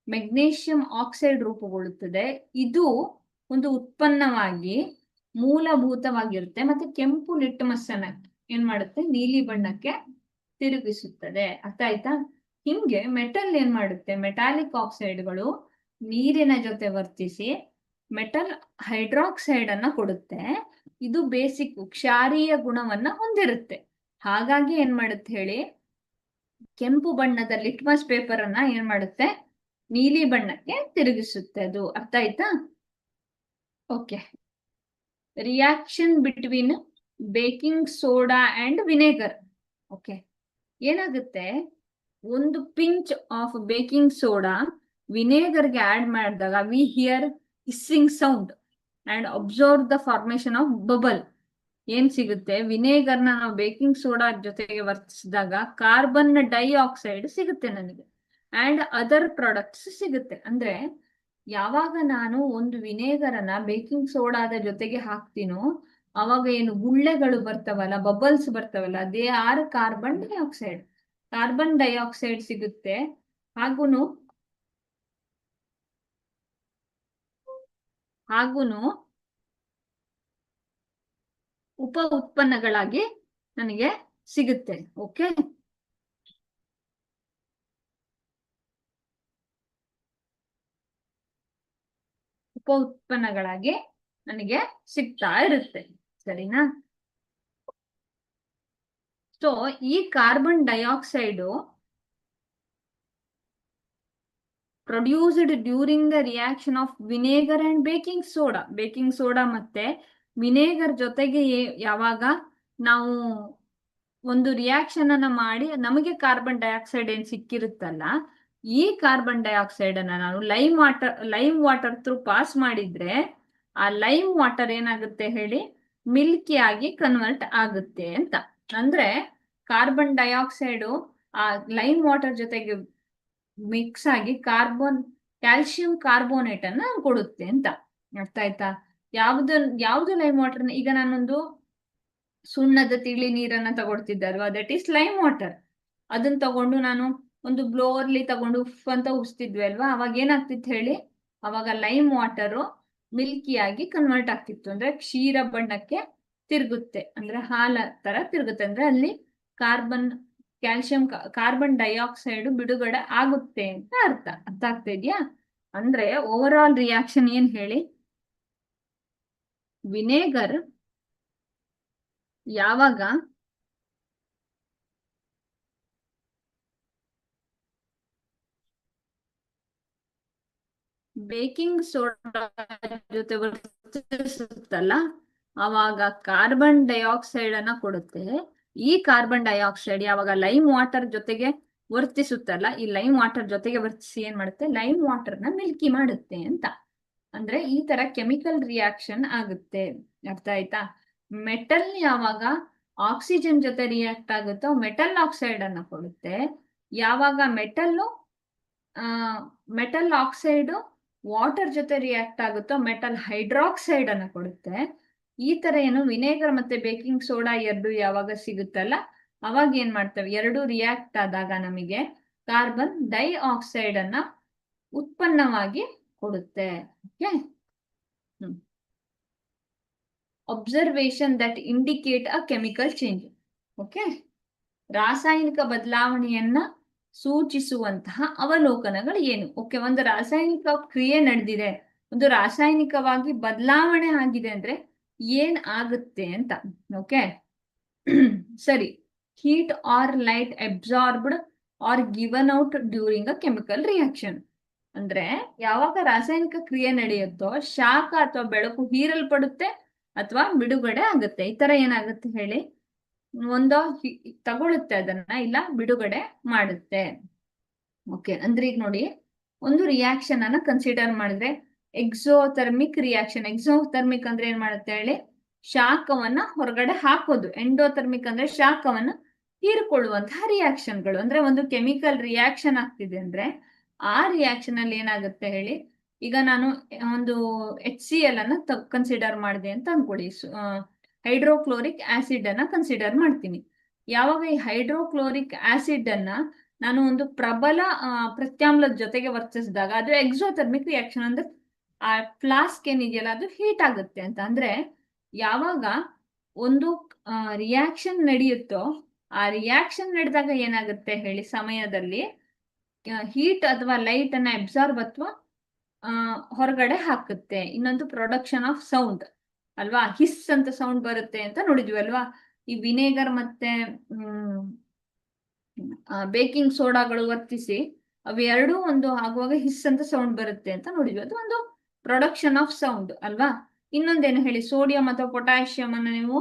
ಮೆಗ್ನೀಷಿಯಂ ಆಕ್ಸೈಡ್ ರೂಪುಗೊಳ್ಳುತ್ತದೆ. ಇದು ಒಂದು ಉತ್ಪನ್ನವಾಗಿ ಮೂಲಭೂತವಾಗಿರುತ್ತೆ. ಮತ್ತೆ ಕೆಂಪು ಲಿಟ್ಮಸ್ ಅನ್ನ ಏನ್ ಮಾಡುತ್ತೆ, ನೀಲಿ ಬಣ್ಣಕ್ಕೆ ತಿರುಗಿಸುತ್ತದೆ. ಅರ್ಥ ಆಯ್ತಾ? ಹಿಂಗೆ ಮೆಟಲ್ ಏನ್ ಮಾಡುತ್ತೆ, ಮೆಟಾಲಿಕ್ ಆಕ್ಸೈಡ್ಗಳು ನೀರಿನ ಜೊತೆ ವರ್ತಿಸಿ ಮೆಟಲ್ ಹೈಡ್ರಾಕ್ಸೈಡ್ ಅನ್ನ ಕೊಡುತ್ತೆ. ಇದು ಬೇಸಿಕ್ ಕ್ಷಾರೀಯ ಗುಣವನ್ನ ಹೊಂದಿರುತ್ತೆ. ಹಾಗಾಗಿ ಏನ್ ಮಾಡುತ್ತೆ ಹೇಳಿ, ಕೆಂಪು ಬಣ್ಣದ ಲಿಟ್ಮಸ್ ಪೇಪರ್ ಅನ್ನ ಏನ್ ಮಾಡುತ್ತೆ, ನೀಲಿ ಬಣ್ಣಕ್ಕೆ ತಿರುಗಿಸುತ್ತೆ ಅದು. ಅರ್ಥ ಆಯ್ತಾ? Okay. Reaction between baking soda and vinegar. Okay, ಏನಾಗುತ್ತೆ, ಒಂದು ಪಿಂಚ್ ಆಫ್ ಬೇಕಿಂಗ್ ಸೋಡಾ ವಿನೆಗರ್ಗೆ ಆಡ್ ಮಾಡಿದಾಗ we hear hissing sound and observe the formation of bubble. ಏನ್ ಸಿಗುತ್ತೆ, ವಿನೆಗರ್ನ ನಾವು ಬೇಕಿಂಗ್ ಸೋಡಾ ಜೊತೆಗೆ ವರ್ತಿಸಿದಾಗ ಕಾರ್ಬನ್ ಡೈಆಕ್ಸೈಡ್ ಸಿಗುತ್ತೆ ನನಗೆ ಅಂಡ್ ಅದರ್ ಪ್ರಾಡಕ್ಟ್ಸ್ ಸಿಗುತ್ತೆ. ಅಂದ್ರೆ ಯಾವಾಗ ನಾನು ಒಂದು ವಿನೆಗರನ್ನ ಬೇಕಿಂಗ್ ಸೋಡಾದ ಜೊತೆಗೆ ಹಾಕ್ತೀನೋ ಅವಾಗ ಏನು ಗುಳ್ಳೆಗಳು ಬರ್ತಾವಲ್ಲ, ಬಬಲ್ಸ್ ಬರ್ತಾವಲ್ಲ, they are carbon dioxide. Carbon dioxide ಸಿಗುತ್ತೆ. ಹಾಗೂನು ಉಪ ಉತ್ಪನ್ನಗಳಾಗಿ ನನಗೆ ಸಿಗುತ್ತೆ. ಓಕೆ, ಉಪ ಉತ್ಪನ್ನಗಳಾಗಿ ನನಗೆ ಸಿಗ್ತಾ ಇರುತ್ತೆ. ಸರಿನಾ? ಸೊ ಈ carbon dioxide produced during the reaction of vinegar and baking soda. Baking soda ಮತ್ತೆ ವಿನೆಗರ್ ಜೊತೆಗೆ ಯಾವಾಗ ನಾವು ಒಂದು ರಿಯಾಕ್ಷನ್ ಅನ್ನ ಮಾಡಿ ನಮಗೆ ಕಾರ್ಬನ್ ಡೈಆಕ್ಸೈಡ್ ಏನ್ ಸಿಕ್ಕಿರುತ್ತಲ್ಲ, ಈ ಕಾರ್ಬನ್ ಡೈಆಕ್ಸೈಡ್ ಅನ್ನ ನಾನು ಲೈಮ್ ವಾಟರ್ ಥ್ರೂ ಪಾಸ್ ಮಾಡಿದ್ರೆ ಆ ಲೈಮ್ ವಾಟರ್ ಏನಾಗುತ್ತೆ ಹೇಳಿ, ಮಿಲ್ಕಿ ಆಗಿ ಕನ್ವರ್ಟ್ ಆಗುತ್ತೆ ಅಂತ. ಅಂದ್ರೆ ಕಾರ್ಬನ್ ಡೈಆಕ್ಸೈಡ್ ಆ ಲೈಮ್ ವಾಟರ್ ಜೊತೆಗೆ ಮಿಕ್ಸ್ ಆಗಿ ಕ್ಯಾಲ್ಸಿಯಂ ಕಾರ್ಬೋನೇಟ್ ಅನ್ನ ಕೊಡುತ್ತೆ ಅಂತ. ಅರ್ಥ ಆಯ್ತಾ? ಯಾವ್ದು ಲೈಮ್ ವಾಟರ್, ಈಗ ನಾನೊಂದು ಸುಣ್ಣದ ತಿಳಿ ನೀರನ್ನ ತಗೊಳ್ತಿದ್ದೆ ಅಲ್ವಾ, ದಟ್ ಈಸ್ ಲೈಮ್ ವಾಟರ್. ಅದನ್ನ ತಗೊಂಡು ನಾನು ಒಂದು ಬ್ಲೋವರ್ಲಿ ತಗೊಂಡು ಉಫ್ ಅಂತ ಉಗಿಸ್ತಿದ್ವಿ ಅಲ್ವಾ, ಅವಾಗ ಏನಾಗ್ತಿತ್ತು ಹೇಳಿ, ಅವಾಗ ಲೈಮ್ ವಾಟರು ಮಿಲ್ಕಿ ಆಗಿ ಕನ್ವರ್ಟ್ ಆಗ್ತಿತ್ತು. ಅಂದ್ರೆ ಕ್ಷೀರ ಬಣ್ಣಕ್ಕೆ ತಿರುಗುತ್ತೆ, ಅಂದ್ರೆ ಹಾಲ ತರ ತಿರುಗುತ್ತೆ. ಅಂದ್ರೆ ಅಲ್ಲಿ ಕಾರ್ಬನ್ ಡೈಆಕ್ಸೈಡ್ ಬಿಡುಗಡೆ ಆಗುತ್ತೆ ಅಂತ ಅರ್ಥ ಆಗ್ತಾ ಇದೆಯಾ? ಅಂದ್ರೆ ಓವರ್ ಆಲ್ ರಿಯಾಕ್ಷನ್ ಏನ್ ಹೇಳಿ, ವಿನೆಗರ್ ಯಾವಾಗ ಬೇಕಿಂಗ್ ಸೋಡಾ ಜೊತೆ ವರ್ತಿಸುತ್ತಲ್ಲ ಅವಾಗ ಕಾರ್ಬನ್ ಡೈಆಕ್ಸೈಡ್ ಅನ್ನ ಕೊಡುತ್ತೆ. ಈ ಕಾರ್ಬನ್ ಡೈಆಕ್ಸೈಡ್ ಯಾವಾಗ ಲೈಮ್ ವಾಟರ್ ಜೊತೆಗೆ ವರ್ತಿಸುತ್ತಲ್ಲ, ಈ ಲೈಮ್ ವಾಟರ್ ಜೊತೆಗೆ ವರ್ತಿಸಿ ಏನ್ ಮಾಡುತ್ತೆ, ಲೈಮ್ ವಾಟರ್ ನ ಮಿಲ್ಕಿ ಮಾಡುತ್ತೆ ಅಂತ. ಅಂದ್ರೆ ಈ ತರ ಕೆಮಿಕಲ್ ರಿಯಾಕ್ಷನ್ ಆಗುತ್ತೆ. ಅರ್ಥ ಆಯ್ತಾ? ಮೆಟಲ್ ಯಾವಾಗ ಆಕ್ಸಿಜನ್ ಜೊತೆ ರಿಯಾಕ್ಟ್ ಆಗುತ್ತೋ ಮೆಟಲ್ ಆಕ್ಸೈಡ್ ಅನ್ನ ಕೊಡುತ್ತೆ. ಯಾವಾಗ ಮೆಟಲ್ ಆಕ್ಸೈಡ್ ವಾಟರ್ ಜೊತೆ ರಿಯಾಕ್ಟ್ ಆಗುತ್ತೋ ಮೆಟಲ್ ಹೈಡ್ರಾಕ್ಸೈಡ್ ಅನ್ನ ಕೊಡುತ್ತೆ. ಈ ತರ ಏನು ವಿನೆಗರ್ ಮತ್ತೆ ಬೇಕಿಂಗ್ ಸೋಡಾ ಎರಡು ಯಾವಾಗ ಸಿಗುತ್ತಲ್ಲ ಅವಾಗ ಏನ್ ಮಾಡ್ತೇವೆ, ಎರಡು ರಿಯಾಕ್ಟ್ ಆದಾಗ ನಮಗೆ ಕಾರ್ಬನ್ ಡೈಆಕ್ಸೈಡ್ ಅನ್ನ ಉತ್ಪನ್ನವಾಗಿ ಕೊಡುತ್ತೆ. Okay, observation that indicate a chemical change. Okay, ರಾಸಾಯನಿಕ ಬದಲಾವಣೆಯನ್ನ ಸೂಚಿಸುವಂತಹ ಅವಲೋಕನಗಳು ಏನು? ಓಕೆ, ಒಂದು ರಾಸಾಯನಿಕ ಕ್ರಿಯೆ ನಡೆದಿದೆ, ಒಂದು ರಾಸಾಯನಿಕವಾಗಿ ಬದಲಾವಣೆ ಆಗಿದೆ ಅಂದ್ರೆ ಏನ್ ಆಗುತ್ತೆ ಅಂತ. ಓಕೆ, ಸರಿ. Heat or light absorbed or given out during a chemical reaction. ಅಂದ್ರೆ ಯಾವಾಗ ರಾಸಾಯನಿಕ ಕ್ರಿಯೆ ನಡೆಯುತ್ತೋ ಶಾಖ ಅಥವಾ ಬೆಳಕು ಹೀರಲ್ಪಡುತ್ತೆ ಅಥವಾ ಬಿಡುಗಡೆ ಆಗುತ್ತೆ. ಈ ತರ ಏನಾಗುತ್ತೆ ಹೇಳಿ, ಒಂದು ತಗೊಳುತ್ತೆ ಅದನ್ನ, ಇಲ್ಲ ಬಿಡುಗಡೆ ಮಾಡುತ್ತೆ. ಓಕೆ, ಅಂದ್ರೆ ಈಗ ನೋಡಿ, ಒಂದು ರಿಯಾಕ್ಷನ್ ಅನ್ನ ಕನ್ಸಿಡರ್ ಮಾಡಿದ್ರೆ ಎಕ್ಸೋಥರ್ಮಿಕ್ ರಿಯಾಕ್ಷನ್. ಎಕ್ಸೋಥರ್ಮಿಕ್ ಅಂದ್ರೆ ಏನ್ ಮಾಡುತ್ತೆ ಹೇಳಿ, ಶಾಖವನ್ನ ಹೊರಗಡೆ ಹಾಕೋದು. ಎಂಡೋಥರ್ಮಿಕ್ ಅಂದ್ರೆ ಶಾಖವನ್ನ ಹೀರಿಕೊಳ್ಳುವಂತಹ ರಿಯಾಕ್ಷನ್ಗಳು. ಅಂದ್ರೆ ಒಂದು ಕೆಮಿಕಲ್ ರಿಯಾಕ್ಷನ್ ಆಗ್ತಿದೆ ಅಂದ್ರೆ ಆ ರಿಯಾಕ್ಷನ್ ಅಲ್ಲಿ ಏನಾಗುತ್ತೆ ಹೇಳಿ, ಈಗ ನಾನು ಒಂದು HCl ಅನ್ನ ಕನ್ಸಿಡರ್ ಮಾಡಿದೆ ಅಂತ ಅನ್ಕೊಳ್ಳಿ, ಹೈಡ್ರೋಕ್ಲೋರಿಕ್ ಆಸಿಡ್ ಅನ್ನ ಕನ್ಸಿಡರ್ ಮಾಡ್ತೀನಿ. ಯಾವಾಗ ಈ ಹೈಡ್ರೋಕ್ಲೋರಿಕ್ ಆಸಿಡ್ ಅನ್ನ ನಾನು ಒಂದು ಪ್ರಬಲ ಪ್ರತ್ಯಾಮ್ಲದ ಜೊತೆಗೆ ವರ್ತಿಸಿದಾಗ ಅದು ಎಕ್ಸೋಥರ್ಮಿಕ್ ರಿಯಾಕ್ಷನ್. ಅಂದ್ರೆ ಆ ಫ್ಲಾಸ್ಕ್ ಏನಿದೆಯಲ್ಲ ಅದು ಹೀಟ್ ಆಗುತ್ತೆ ಅಂತ. ಅಂದ್ರೆ ಯಾವಾಗ ಒಂದು ರಿಯಾಕ್ಷನ್ ನಡೆಯುತ್ತೋ ಆ ರಿಯಾಕ್ಷನ್ ನಡೆದಾಗ ಏನಾಗುತ್ತೆ ಹೇಳಿ, ಸಮಯದಲ್ಲಿ ಹೀಟ್ ಅಥವಾ ಲೈಟ್ ಅನ್ನ ಅಬ್ಸಾರ್ಬ್ ಅಥವಾ ಹೊರಗಡೆ ಹಾಕುತ್ತೆ. ಇನ್ನೊಂದು ಪ್ರೊಡಕ್ಷನ್ ಆಫ್ ಸೌಂಡ್ ಅಲ್ವಾ, ಹಿಸ್ ಅಂತ ಸೌಂಡ್ ಬರುತ್ತೆ ಅಂತ ನೋಡಿದ್ವಿ ಅಲ್ವಾ. ಈ ವಿನೆಗರ್ ಮತ್ತೆ ಬೇಕಿಂಗ್ ಸೋಡಾಗಳು ವರ್ತಿಸಿ ಅವೆರಡೂ ಒಂದು ಆಗುವಾಗ ಹಿಸ್ ಅಂತ ಸೌಂಡ್ ಬರುತ್ತೆ ಅಂತ ನೋಡಿದ್ವಿ. ಅದು ಒಂದು ಪ್ರೊಡಕ್ಷನ್ ಆಫ್ ಸೌಂಡ್ ಅಲ್ವಾ. ಇನ್ನೊಂದೇನು ಹೇಳಿ, ಸೋಡಿಯಂ ಅಥವಾ ಪೊಟ್ಯಾಷಿಯಂ ಅನ್ನು ನೀವು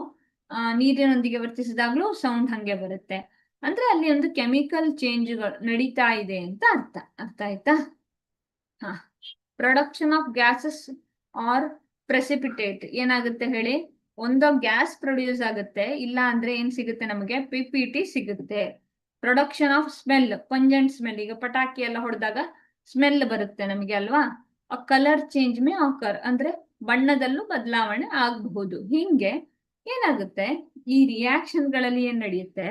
ನೀರಿನೊಂದಿಗೆ ವರ್ತಿಸಿದಾಗ್ಲೂ ಸೌಂಡ್ ಹಂಗೆ ಬರುತ್ತೆ. ಅಂದ್ರೆ ಅಲ್ಲಿ ಒಂದು ಕೆಮಿಕಲ್ ಚೇಂಜ್ಗಳು ನಡೀತಾ ಇದೆ ಅಂತ ಅರ್ಥ ಆಯ್ತಾ. ಹಾ, production of gases or precipitate ಏನಾಗುತ್ತೆ ಹೇಳಿ, ಒಂದು ಗ್ಯಾಸ್ ಪ್ರೊಡ್ಯೂಸ್ ಆಗುತ್ತೆ, ಇಲ್ಲ ಅಂದ್ರೆ ಏನ್ ಸಿಗುತ್ತೆ ನಮಗೆ, PPT ಸಿಗುತ್ತೆ. Production of smell, pungent smell, ಈಗ ಪಟಾಕಿ ಎಲ್ಲ ಹೊಡೆದಾಗ ಸ್ಮೆಲ್ ಬರುತ್ತೆ ನಮಗೆ ಅಲ್ವಾ. ಆ ಕಲರ್ ಚೇಂಜ್ ಮೇ ಆಕರ್, ಅಂದ್ರೆ ಬಣ್ಣದಲ್ಲೂ ಬದಲಾವಣೆ ಆಗಬಹುದು. ಹಿಂಗೆ ಏನಾಗುತ್ತೆ, ಈ ರಿಯಾಕ್ಷನ್ಗಳಲ್ಲಿ ಏನ್ ನಡೆಯುತ್ತೆ,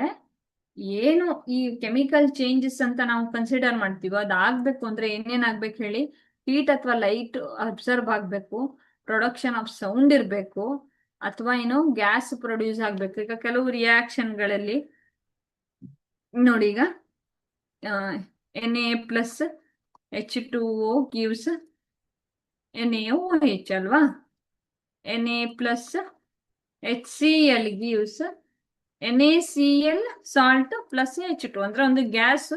ಏನು ಈ ಕೆಮಿಕಲ್ ಚೇಂಜಸ್ ಅಂತ ನಾವು ಕನ್ಸಿಡರ್ ಮಾಡ್ತೀವೋ ಅದಾಗಬೇಕು ಅಂದ್ರೆ ಏನೇನಾಗ್ಬೇಕು ಹೇಳಿ, ಹೀಟ್ ಅಥವಾ ಲೈಟ್ ಅಬ್ಸರ್ವ್ ಆಗಬೇಕು, ಪ್ರೊಡಕ್ಷನ್ ಆಫ್ ಸೌಂಡ್ ಇರಬೇಕು, ಅಥವಾ ಏನು ಗ್ಯಾಸ್ ಪ್ರೊಡ್ಯೂಸ್ ಆಗಬೇಕು. ಈಗ ಕೆಲವು ರಿಯಾಕ್ಷನ್ಗಳಲ್ಲಿ ನೋಡಿ, ಈಗ Na+H2O gives NaOH ಅಲ್ವಾ. Na+HCl gives NaCl salt plus H2, ಅಂದ್ರೆ ಒಂದು ಗ್ಯಾಸ್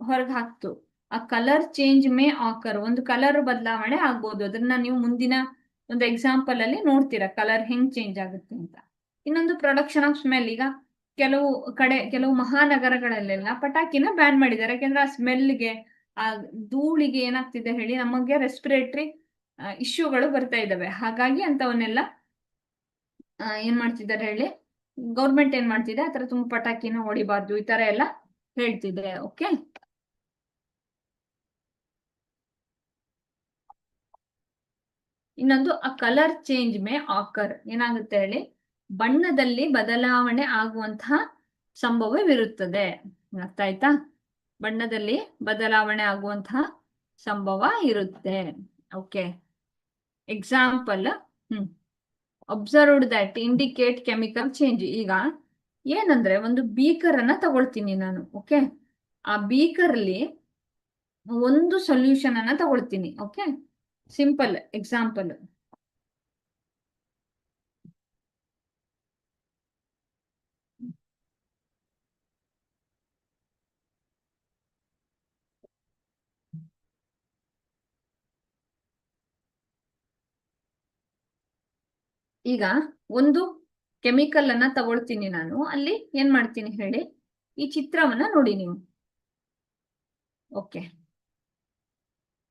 ಹೊರಗೆ ಹಾಕ್ತು. ಆ ಕಲರ್ ಚೇಂಜ್ ಮೇ ಆಕರ್, ಒಂದು ಕಲರ್ ಬದಲಾವಣೆ ಆಗ್ಬೋದು. ಅದನ್ನ ನೀವು ಮುಂದಿನ ಒಂದು ಎಕ್ಸಾಂಪಲ್ ಅಲ್ಲಿ ನೋಡ್ತೀರಾ ಕಲರ್ ಹೆಂಗ್ ಚೇಂಜ್ ಆಗುತ್ತೆ ಅಂತ. ಇನ್ನೊಂದು ಪ್ರೊಡಕ್ಷನ್ ಆಫ್ ಸ್ಮೆಲ್, ಈಗ ಕೆಲವು ಮಹಾನಗರಗಳಲ್ಲೆಲ್ಲ ಪಟಾಕಿನ ಬ್ಯಾನ್ ಮಾಡಿದ್ದಾರೆ. ಯಾಕೆಂದ್ರೆ ಆ ಸ್ಮೆಲ್ಗೆ, ಆ ಧೂಳಿಗೆ ಏನಾಗ್ತಿದೆ ಹೇಳಿ, ನಮಗೆ ರೆಸ್ಪಿರೇಟರಿ ಇಶ್ಯೂಗಳು ಬರ್ತಾ ಇದಾವೆ. ಹಾಗಾಗಿ ಅಂತವನ್ನೆಲ್ಲ ಏನ್ ಮಾಡ್ತಿದ್ದಾರೆ ಹೇಳಿ, ಗೌರ್ಮೆಂಟ್ ಏನ್ ಮಾಡ್ತಿದೆ, ಆತರ ತುಂಬಾ ಪಟಾಕಿನ ಹೊಡಿಬಾರ್ದು, ಈ ತರ ಎಲ್ಲ ಹೇಳ್ತಿದೆ. ಓಕೆ, ಇನ್ನೊಂದು ಆ ಕಲರ್ ಚೇಂಜ್ ಮೇ ಆಕರ್, ಏನಾಗುತ್ತೆ ಹೇಳಿ, ಬಣ್ಣದಲ್ಲಿ ಬದಲಾವಣೆ ಆಗುವಂತಹ ಸಂಭವವಿರುತ್ತದೆ. ಅರ್ಥ ಆಯ್ತಾ, ಬಣ್ಣದಲ್ಲಿ ಬದಲಾವಣೆ ಆಗುವಂತಹ ಸಂಭವ ಇರುತ್ತೆ. Okay, example, observed that indicate chemical change. ಈಗ ಏನಂದ್ರೆ, ಒಂದು ಬೀಕರ್ ಅನ್ನ ತಗೊಳ್ತೀನಿ ನಾನು. ಓಕೆ, ಆ ಬೀಕರ್ ಅಲ್ಲಿ ಒಂದು ಸೊಲ್ಯೂಷನ್ ಅನ್ನ ತಗೊಳ್ತೀನಿ. Okay, simple example. ಈಗ ಒಂದು ಕೆಮಿಕಲ್ ಅನ್ನ ತಗೊಳ್ತೀನಿ ನಾನು. ಅಲ್ಲಿ ಏನ್ ಮಾಡ್ತೀನಿ ಹೇಳಿ, ಈ ಚಿತ್ರವನ್ನ ನೋಡಿ ನೀವು. ಓಕೆ,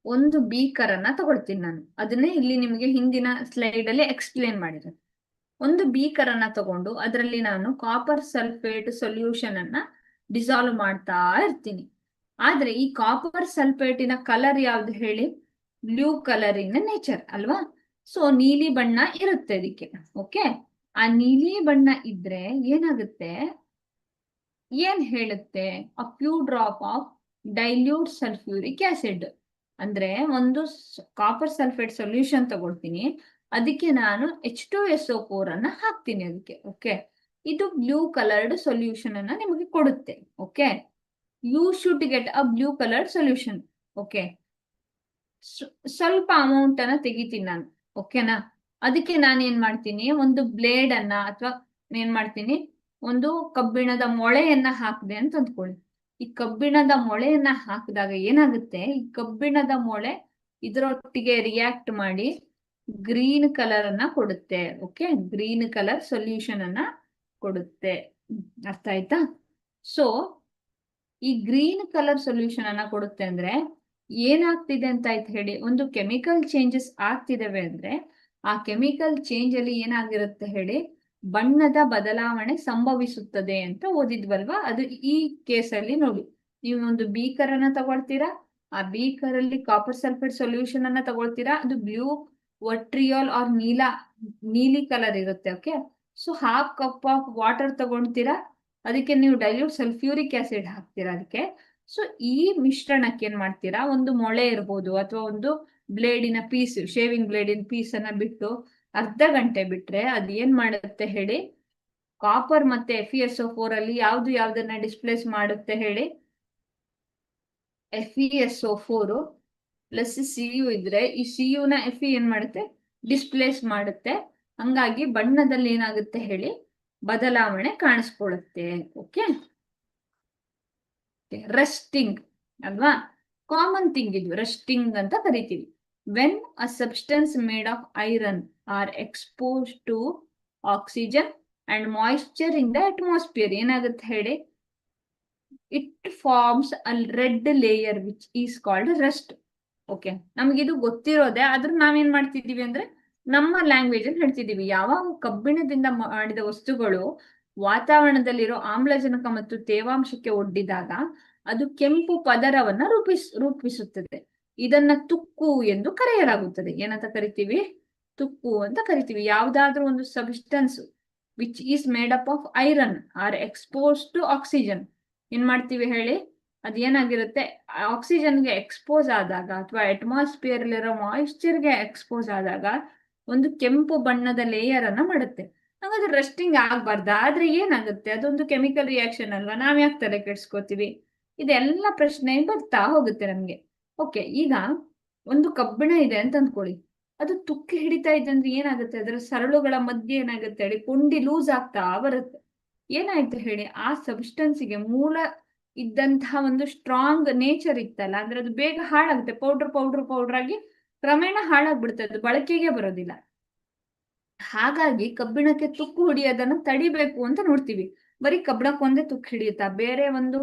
ಒಂದು ಬೀಕರ್ ಅನ್ನ ತಗೊಳ್ತೀನಿ ನಾನು. ಅದನ್ನೇ ಇಲ್ಲಿ ನಿಮಗೆ ಹಿಂದಿನ ಸ್ಲೈಡ್ ಅಲ್ಲಿ ಎಕ್ಸ್ಪ್ಲೇನ್ ಮಾಡಿದೆ. ಒಂದು ಬೀಕರ್ ಅನ್ನ ತಗೊಂಡು ಅದರಲ್ಲಿ ನಾನು ಕಾಪರ್ ಸಲ್ಫೇಟ್ ಸೊಲ್ಯೂಷನ್ ಅನ್ನ ಡಿಸಾಲ್ವ್ ಮಾಡ್ತಾ ಇರ್ತೀನಿ. ಆದ್ರೆ ಈ ಕಾಪರ್ ಸಲ್ಫೇಟಿನ ಕಲರ್ ಯಾವ್ದು ಹೇಳಿ, ಬ್ಲೂ ಕಲರ್ ಇನ್ ನೇಚರ್ ಅಲ್ವಾ. ಸೊ ನೀಲಿ ಬಣ್ಣ ಇರುತ್ತೆ ಅದಕ್ಕೆ. ಓಕೆ, ಆ ನೀಲಿ ಬಣ್ಣ ಇದ್ರೆ ಏನಾಗುತ್ತೆ, ಏನ್ ಹೇಳುತ್ತೆ, a few drop of dilute sulphuric acid, ಅಂದ್ರೆ ಒಂದು ಕಾಪರ್ ಸಲ್ಫೇಟ್ ಸೊಲ್ಯೂಷನ್ ತಗೊಳ್ತೀನಿ, ಅದಕ್ಕೆ ನಾನು H2SO4 ಅನ್ನ ಹಾಕ್ತೀನಿ ಅದಕ್ಕೆ. ಓಕೆ, ಇದು ಬ್ಲೂ ಕಲರ್ಡ್ ಸೊಲ್ಯೂಷನ್ ಅನ್ನ ನಿಮಗೆ ಕೊಡುತ್ತೆ. Okay, you should get a blue coloured solution. Okay, ಸ್ವಲ್ಪ ಅಮೌಂಟ್ ಅನ್ನ ತೆಗಿತೀನಿ ನಾನು. ಓಕೆನಾ, ಅದಕ್ಕೆ ನಾನು ಏನ್ ಮಾಡ್ತೀನಿ, ಒಂದು ಬ್ಲೇಡ್ ಅನ್ನ ಅಥವಾ ಏನ್ ಮಾಡ್ತೀನಿ, ಒಂದು ಕಬ್ಬಿಣದ ಮೊಳೆಯನ್ನ ಹಾಕಿದೆ ಅಂತ ಅಂದ್ಕೊಳ್ಳಿ. ಈ ಕಬ್ಬಿಣದ ಮೊಳೆಯನ್ನ ಹಾಕಿದಾಗ ಏನಾಗುತ್ತೆ, ಈ ಕಬ್ಬಿಣದ ಮೊಳೆ ಇದರೊಟ್ಟಿಗೆ ರಿಯಾಕ್ಟ್ ಮಾಡಿ ಗ್ರೀನ್ ಕಲರ್ ಅನ್ನ ಕೊಡುತ್ತೆ. ಓಕೆ, ಗ್ರೀನ್ ಕಲರ್ ಸೊಲ್ಯೂಷನ್ ಅನ್ನ ಕೊಡುತ್ತೆ. ಅರ್ಥ ಆಯ್ತಾ. ಸೊ ಈ ಗ್ರೀನ್ ಕಲರ್ ಸೊಲ್ಯೂಷನ್ ಅನ್ನ ಕೊಡುತ್ತೆ ಅಂದ್ರೆ ಏನಾಗ್ತಿದೆ ಅಂತ ಆಯ್ತು ಹೇಳಿ, ಒಂದು ಕೆಮಿಕಲ್ ಚೇಂಜಸ್ ಆಗ್ತಿದಾವೆ ಅಂದ್ರೆ ಆ ಕೆಮಿಕಲ್ ಚೇಂಜ್ ಅಲ್ಲಿ ಏನಾಗಿರುತ್ತೆ ಹೇಳಿ, ಬಣ್ಣದ ಬದಲಾವಣೆ ಸಂಭವಿಸುತ್ತದೆ ಅಂತ ಓದಿದ್ವಲ್ವಾ. ಅದು ಈ ಕೇಸಲ್ಲಿ ನೋಡಿ, ನೀವು ಒಂದು ಬೀಕರ್ ಅನ್ನ ತಗೊಳ್ತೀರಾ, ಆ ಬೀಕರ್ ಅಲ್ಲಿ ಕಾಪರ್ ಸಲ್ಫೇಟ್ ಸೊಲ್ಯೂಷನ್ ಅನ್ನ ತಗೊಳ್ತೀರಾ, ಅದು ಬ್ಲೂ ವಟ್ರಿಯಾಲ್ ಆರ್ ನೀಲಿ ಕಲರ್ ಇರುತ್ತೆ. Okay, so half cup of water ತಗೊಳ್ತೀರಾ, ಅದಕ್ಕೆ ನೀವು ಡೈಲ್ಯೂಟ್ ಸಲ್ಫ್ಯೂರಿಕ್ ಆಸಿಡ್ ಹಾಕ್ತೀರಾ ಅದಕ್ಕೆ. ಸೊ ಈ ಮಿಶ್ರಣಕ್ಕೆ ಏನ್ ಮಾಡ್ತೀರಾ, ಒಂದು ಮೊಳೆ ಇರ್ಬೋದು ಅಥವಾ ಒಂದು ಬ್ಲೇಡಿನ ಪೀಸ್, ಶೇವಿಂಗ್ ಬ್ಲೇಡಿನ ಪೀಸ್ ಅನ್ನ ಬಿಟ್ಟು ಅರ್ಧ ಗಂಟೆ ಬಿಟ್ರೆ ಅದು ಏನ್ ಮಾಡುತ್ತೆ ಹೇಳಿ, ಕಾಪರ್ ಮತ್ತೆ FeSO4 ಅಲ್ಲಿ ಯಾವ್ದನ್ನ ಡಿಸ್ಪ್ಲೇಸ್ ಮಾಡುತ್ತೆ ಹೇಳಿ, FeSO4 ಪ್ಲಸ್ Cu ಇದ್ರೆ ಈ Cu ನ Fe ಏನ್ ಮಾಡುತ್ತೆ, ಡಿಸ್ಪ್ಲೇಸ್ ಮಾಡುತ್ತೆ. ಹಂಗಾಗಿ ಬಣ್ಣದಲ್ಲಿ ಏನಾಗುತ್ತೆ ಹೇಳಿ, ಬದಲಾವಣೆ ಕಾಣಿಸ್ಕೊಳ್ಳುತ್ತೆ. ಓಕೆ, ರಸ್ಟಿಂಗ್ ಅಲ್ವಾ, ಕಾಮನ್ ಥಿಂಗ್ ಇದು ರಸ್ಟಿಂಗ್ ಅಂತ ಕರಿತೀವಿ. When a substance made of iron R expose to oxygen and moisture in the atmosphere ಏನಾಗುತ್ತೆ ಹೇಳಿ, it forms a red layer which is called rust. Okay, ನಮ್ಗಿದು ಗೊತ್ತಿರೋದೆ, ಆದ್ರೂ ನಾವೇನ್ ಮಾಡ್ತಿದೀವಿ ಅಂದ್ರೆ ನಮ್ಮ ಲ್ಯಾಂಗ್ವೇಜ್ ಅಲ್ಲಿ ಹೇಳ್ತಿದೀವಿ. ಯಾವಾಗ ಕಬ್ಬಿಣದಿಂದ ಮಾಡಿದ ವಸ್ತುಗಳು ವಾತಾವರಣದಲ್ಲಿರೋ ಆಮ್ಲಜನಕ ಮತ್ತು ತೇವಾಂಶಕ್ಕೆ ಒಡ್ಡಿದಾಗ ಅದು ಕೆಂಪು ಪದರವನ್ನ ರೂಪಿಸುತ್ತದೆ. ಇದನ್ನ ತುಕ್ಕು ಎಂದು ಕರೆಯಲಾಗುತ್ತದೆ. ಏನಂತ ಕರಿತೀವಿ? ತುಕ್ಕು ಅಂತ ಕರಿತೀವಿ. ಯಾವ್ದಾದ್ರೂ ಒಂದು substance which is made up of iron R expose to oxygen ಏನ್ ಮಾಡ್ತೀವಿ ಹೇಳಿ, ಅದೇನಾಗಿರುತ್ತೆ, ಆಕ್ಸಿಜನ್ಗೆ ಎಕ್ಸ್ಪೋಸ್ ಆದಾಗ ಅಥವಾ ಅಟ್ಮಾಸ್ಫಿಯರ್ ಇರೋ ಮಾಯಿಶ್ಚರ್ಗೆ ಎಕ್ಸ್ಪೋಸ್ ಆದಾಗ ಒಂದು ಕೆಂಪು ಬಣ್ಣದ ಲೇಯರ್ ಅನ್ನ ಮಾಡುತ್ತೆ. ಹಾಗಾದ್ರೆ ರಸ್ಟಿಂಗ್ ಆಗ್ಬಾರ್ದ? ಆದ್ರೆ ಏನಾಗುತ್ತೆ? ಅದೊಂದು ಕೆಮಿಕಲ್ ರಿಯಾಕ್ಷನ್ ಅಲ್ವಾ, ನಾವ್ ಯಾಕೆ ತಲೆ ಕೆಡ್ಸ್ಕೊತೀವಿ? ಇದೆಲ್ಲ ಪ್ರಶ್ನೆ ಬರ್ತಾ ಹೋಗುತ್ತೆ ನಮ್ಗೆ. ಓಕೆ, ಈಗ ಒಂದು ಕಬ್ಬಿಣ ಇದೆ ಅಂತ ಅಂದ್ಕೊಳ್ಳಿ, ಅದು ತುಕ್ಕಿ ಹಿಡಿತಾ ಇದೆ ಅಂದ್ರೆ ಏನಾಗುತ್ತೆ? ಅದರ ಸರಳುಗಳ ಮಧ್ಯೆ ಏನಾಗುತ್ತೆ ಹೇಳಿ, ಕೊಂಡಿ ಲೂಸ್ ಆಗ್ತಾ ಬರುತ್ತೆ. ಏನಾಯ್ತು ಹೇಳಿ, ಆ ಸಬ್ಸ್ಟೆನ್ಸ್ಗೆ ಮೂಲ ಇದ್ದಂತಹ ಒಂದು ಸ್ಟ್ರಾಂಗ್ ನೇಚರ್ ಇತ್ತಲ್ಲ, ಅಂದ್ರೆ ಅದು ಬೇಗ ಹಾಳಾಗುತ್ತೆ. ಪೌಡರ್ ಆಗಿ ಕ್ರಮೇಣ ಹಾಳಾಗ್ಬಿಡುತ್ತೆ, ಅದು ಬಳಕೆಗೆ ಬರೋದಿಲ್ಲ. ಹಾಗಾಗಿ ಕಬ್ಬಿಣಕ್ಕೆ ತುಕ್ಕು ಹಿಡಿಯೋದನ್ನ ತಡಿಬೇಕು ಅಂತ ನೋಡ್ತೀವಿ. ಬರೀ ಕಬ್ಬಿಣಕ್ಕೊಂದೇ ತುಕ್ಕು ಹಿಡಿಯುತ್ತಾ? ಬೇರೆ ಒಂದು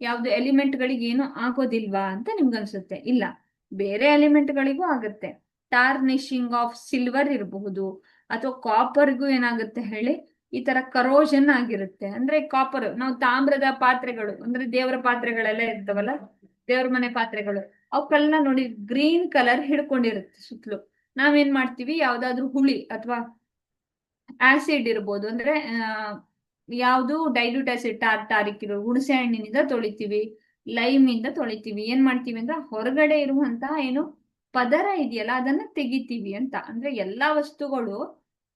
ಯಾವ್ದು ಎಲಿಮೆಂಟ್ ಗಳಿಗೆ ಏನು ಆಗೋದಿಲ್ವಾ ಅಂತ ನಿಮ್ಗನ್ಸುತ್ತೆ. ಇಲ್ಲ, ಬೇರೆ ಎಲಿಮೆಂಟ್ ಗಳಿಗೂ ಆಗುತ್ತೆ. ಟಾರ್ನಿಶಿಂಗ್ ಆಫ್ ಸಿಲ್ವರ್ ಇರಬಹುದು, ಅಥವಾ ಕಾಪರ್ಗೂ ಏನಾಗುತ್ತೆ ಹೇಳಿ, ಈ ತರ ಕರೋಷನ್ ಆಗಿರುತ್ತೆ. ಅಂದ್ರೆ ಕಾಪರ್, ನಾವು ತಾಮ್ರದ ಪಾತ್ರೆಗಳು ಅಂದ್ರೆ ದೇವರ ಪಾತ್ರೆಗಳೆಲ್ಲ ಇರ್ತವಲ್ಲ, ದೇವ್ರ ಮನೆ ಪಾತ್ರೆಗಳು, ಅವಕ್ಕೆಲ್ಲ ನೋಡಿ ಗ್ರೀನ್ ಕಲರ್ ಹಿಡ್ಕೊಂಡಿರುತ್ತೆ ಸುತ್ತಲೂ. ನಾವೇನ್ ಮಾಡ್ತೀವಿ, ಯಾವ್ದಾದ್ರು ಹುಳಿ ಅಥವಾ ಆಸಿಡ್ ಇರ್ಬೋದು, ಅಂದ್ರೆ ಯಾವುದು ಡೈಲ್ಯೂಟ್ ಆಸಿಡ್, ಟಾರಿಕ್ ಇರೋ ಹುಣಸೆ ಹಣ್ಣಿನಿಂದ ತೊಳಿತೀವಿ, ಲೈಮ್ ಇಂದ ತೊಳಿತೀವಿ. ಏನ್ ಮಾಡ್ತೀವಿ ಅಂದ್ರೆ ಹೊರಗಡೆ ಇರುವಂತಹ ಏನು ಪದರ ಇದೆಯಲ್ಲ ಅದನ್ನ ತೆಗಿತೀವಿ ಅಂತ. ಅಂದ್ರೆ ಎಲ್ಲಾ ವಸ್ತುಗಳು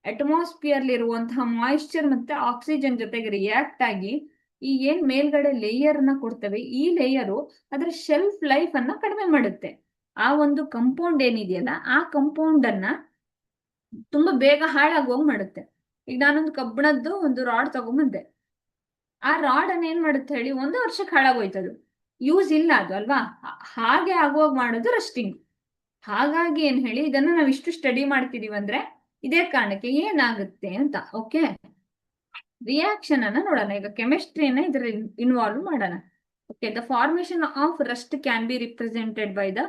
ಅಟ್ಮಾಸ್ಫಿಯರ್ ಇರುವಂತಹ ಮಾಯಿಶ್ಚರ್ ಮತ್ತೆ ಆಕ್ಸಿಜನ್ ಜೊತೆಗೆ ರಿಯಾಕ್ಟ್ ಆಗಿ ಈ ಏನ್ ಮೇಲ್ಗಡೆ ಲೇಯರ್ ನ ಕೊಡ್ತವೆ, ಈ ಲೇಯರು ಅದರ ಶೆಲ್ಫ್ ಲೈಫ್ ಅನ್ನ ಕಡಿಮೆ ಮಾಡುತ್ತೆ. ಆ ಒಂದು ಕಂಪೌಂಡ್ ಏನಿದೆಯಲ್ಲ, ಆ ಕಂಪೌಂಡ್ ಅನ್ನ ತುಂಬಾ ಬೇಗ ಹಾಳಾಗೋಗ್ ಮಾಡುತ್ತೆ. ಈಗ ನಾನೊಂದು ಕಬ್ಬಿಣದ್ದು ಒಂದು ರಾಡ್ ತಗೊಂಬಂದೆ, ಆ ರಾಡ್ ಅನ್ನ ಏನ್ ಮಾಡುತ್ತೆ ಹೇಳಿ, 1 ವರ್ಷಕ್ಕೆ ಹಾಳಾಗೋಯ್ತದು, ಯೂಸ್ ಇಲ್ಲ ಅದು ಅಲ್ವಾ. ಹಾಗೆ ಆಗುವಾಗ ಮಾಡೋದು ರಸ್ಟಿಂಗ್. ಹಾಗಾಗಿ ಏನ್ ಹೇಳಿ, ಇದನ್ನ ನಾವು ಇಷ್ಟು ಸ್ಟಡಿ ಮಾಡ್ತಿದೀವಿ ಅಂದ್ರೆ ಇದೇ ಕಾರಣಕ್ಕೆ ಏನಾಗುತ್ತೆ ಅಂತ. ಓಕೆ, ರಿಯಾಕ್ಷನ್ ಅನ್ನ ನೋಡೋಣ. ಈಗ ಕೆಮಿಸ್ಟ್ರಿಯನ್ನ ಇದ್ರ ಇನ್ವಾಲ್ವ್ ಮಾಡೋಣ. Okay, the formation of Rust can be represented by the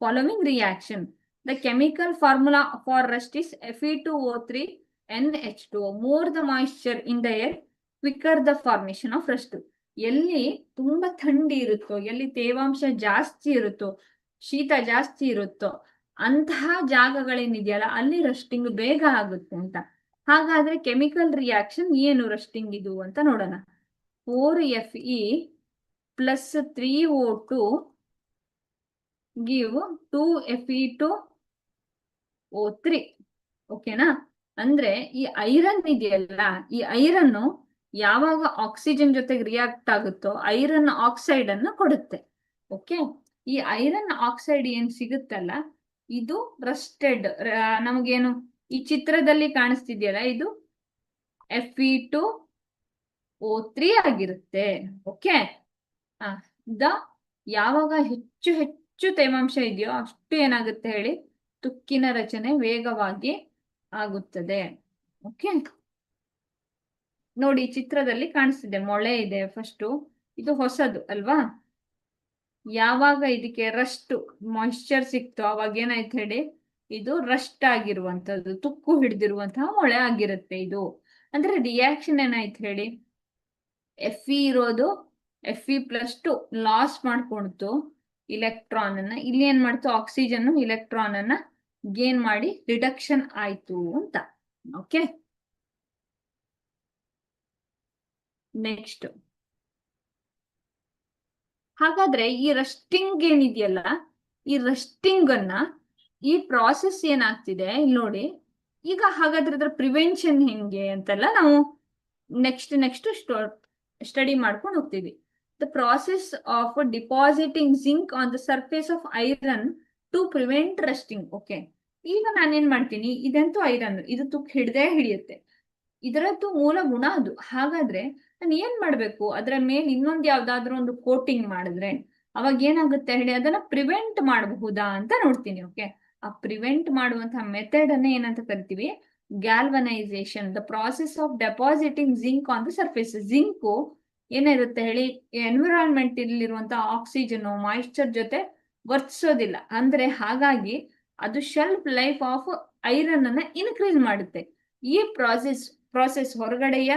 following reaction. The chemical formula for rust is Fe2O3 NH2O. More the moisture in the air, quicker the formation of rust. ಎಲ್ಲಿ ತುಂಬಾ ಥಂಡಿ ಇರುತ್ತೋ, ಎಲ್ಲಿ ತೇವಾಂಶ ಜಾಸ್ತಿ ಇರುತ್ತೋ, ಶೀತ ಜಾಸ್ತಿ ಇರುತ್ತೋ, ಅಂತಹ ಜಾಗಗಳೇನಿದೆಯಲ್ಲ ಅಲ್ಲಿ ರಸ್ಟಿಂಗ್ ಬೇಗ ಆಗುತ್ತೆ ಅಂತ. ಹಾಗಾದ್ರೆ ಕೆಮಿಕಲ್ ರಿಯಾಕ್ಷನ್ ಏನು ರಸ್ಟಿಂಗ್ ಇದು ಅಂತ ನೋಡೋಣ. 4Fe plus 3O2 give 2Fe2O3. ಓಕೆನಾ? ಅಂದ್ರೆ ಈ ಐರನ್ ಇದೆಯಲ್ಲ, ಈ ಐರನ್ ಯಾವಾಗ ಆಕ್ಸಿಜನ್ ಜೊತೆಗೆ ರಿಯಾಕ್ಟ್ ಆಗುತ್ತೋ ಐರನ್ ಆಕ್ಸೈಡ್ ಅನ್ನ ಕೊಡುತ್ತೆ. ಓಕೆ, ಈ ಐರನ್ ಆಕ್ಸೈಡ್ ಏನ್ ಸಿಗುತ್ತಲ್ಲ, ಇದು ರಸ್ಟೆಡ್, ನಮಗೇನು ಈ ಚಿತ್ರದಲ್ಲಿ ಕಾಣಿಸ್ತಿದೆಯಲ್ಲ, ಇದು Fe2O3 ಆಗಿರುತ್ತೆ. ಓಕೆ, ಯಾವಾಗ ಹೆಚ್ಚು ತೇವಾಂಶ ಇದೆಯೋ ಅಷ್ಟು ಏನಾಗುತ್ತೆ ಹೇಳಿ, ತುಕ್ಕಿನ ರಚನೆ ವೇಗವಾಗಿ ಆಗುತ್ತದೆ. ಓಕೆ, ನೋಡಿ ಚಿತ್ರದಲ್ಲಿ ಕಾಣಿಸ್ತಿದೆ, ಮೊಳೆ ಇದೆ ಫಸ್ಟ್, ಇದು ಹೊಸದು ಅಲ್ವಾ. ಯಾವಾಗ ಇದಕ್ಕೆ ರಸ್ಟ್ ಮಾಯಿಶ್ಚರ್ ಸಿಕ್ತೋ ಅವಾಗ ಏನಾಯ್ತು ಹೇಳಿ, ಇದು ರಸ್ಟ್ ಆಗಿರುವಂತದ್ದು, ತುಕ್ಕು ಹಿಡಿದಿರುವಂತಹ ಮೊಳೆ ಆಗಿರುತ್ತೆ ಇದು. ಅಂದ್ರೆ ರಿಯಾಕ್ಷನ್ ಏನಾಯ್ತು ಹೇಳಿ, Fe ಇರೋದು Fe+2 ಲಾಸ್ ಮಾಡ್ಕೊಳ್ತು ಇಲೆಕ್ಟ್ರಾನ್ ಅನ್ನ, ಇಲ್ಲಿ ಏನ್ ಮಾಡ್ತು, ಆಕ್ಸಿಜನ್ ಇಲೆಕ್ಟ್ರಾನ್ ಅನ್ನ ಗೇನ್ ಮಾಡಿ ರಿಡಕ್ಷನ್ ಆಯ್ತು ಅಂತ. Okay, next. ಹಾಗಾದ್ರೆ ಈ ರಸ್ಟಿಂಗ್ ಏನಿದೆಯಲ್ಲ, ಈ ರಸ್ಟಿಂಗ್ ಅನ್ನ, ಈ ಪ್ರಾಸೆಸ್ ಏನಾಗ್ತಿದೆ ಇಲ್ಲಿ ನೋಡಿ. ಈಗ ಹಾಗಾದ್ರೆ ಅದ್ರ ಪ್ರಿವೆನ್ಷನ್ ಹೆಂಗೆ ಅಂತೆಲ್ಲ ನಾವು ನೆಕ್ಸ್ಟ್ ಸ್ಟಡಿ ಮಾಡ್ಕೊಂಡು ಹೋಗ್ತೀವಿ. The process of depositing zinc on the surface of iron to prevent rusting. Okay, ಈಗ ನಾನೇನ್ ಮಾಡ್ತೀನಿ, ಇದಂತೂ ಐರನ್, ಇದು ತುಕ್ಕು ಹಿಡಿದೇ ಹಿಡಿಯುತ್ತೆ. ಇದರದ್ದು ಮೂಲ ಗುಣ ಅದು. ಹಾಗಾದ್ರೆ ನಾನು ಏನ್ ಮಾಡ್ಬೇಕು, ಅದರ ಮೇಲೆ ಇನ್ನೊಂದು ಯಾವ್ದಾದ್ರು ಒಂದು ಕೋಟಿಂಗ್ ಮಾಡಿದ್ರೆ ಅವಾಗ ಏನಾಗುತ್ತೆ ಹೇಳಿ, ಅದನ್ನ ಪ್ರಿವೆಂಟ್ ಮಾಡಬಹುದಾ ಅಂತ ನೋಡ್ತೀನಿ. ಓಕೆ, ಆ ಪ್ರಿವೆಂಟ್ ಮಾಡುವಂತಹ ಮೆಥಡ್ ಅನ್ನ ಏನಂತ ಕರಿತೀವಿ, galvanisation, the process of depositing zinc on the surface. Zinc ಏನಿರುತ್ತೆ ಹೇಳಿ, ಎನ್ವಿರಾನ್ಮೆಂಟ್ ಇರುವಂತಹ ಆಕ್ಸಿಜನ್ ಮಾಯಿಶ್ಚರ್ ಜೊತೆ ವರ್ತಿಸೋದಿಲ್ಲ. ಅಂದ್ರೆ ಹಾಗಾಗಿ ಅದು ಶೆಲ್ಫ್ ಲೈಫ್ ಆಫ್ ಐರನ್ ಅನ್ನ ಇನ್ಕ್ರೀಸ್ ಮಾಡುತ್ತೆ. ಈ ಪ್ರಾಸೆಸ್ ಹೊರಗಡೆಯ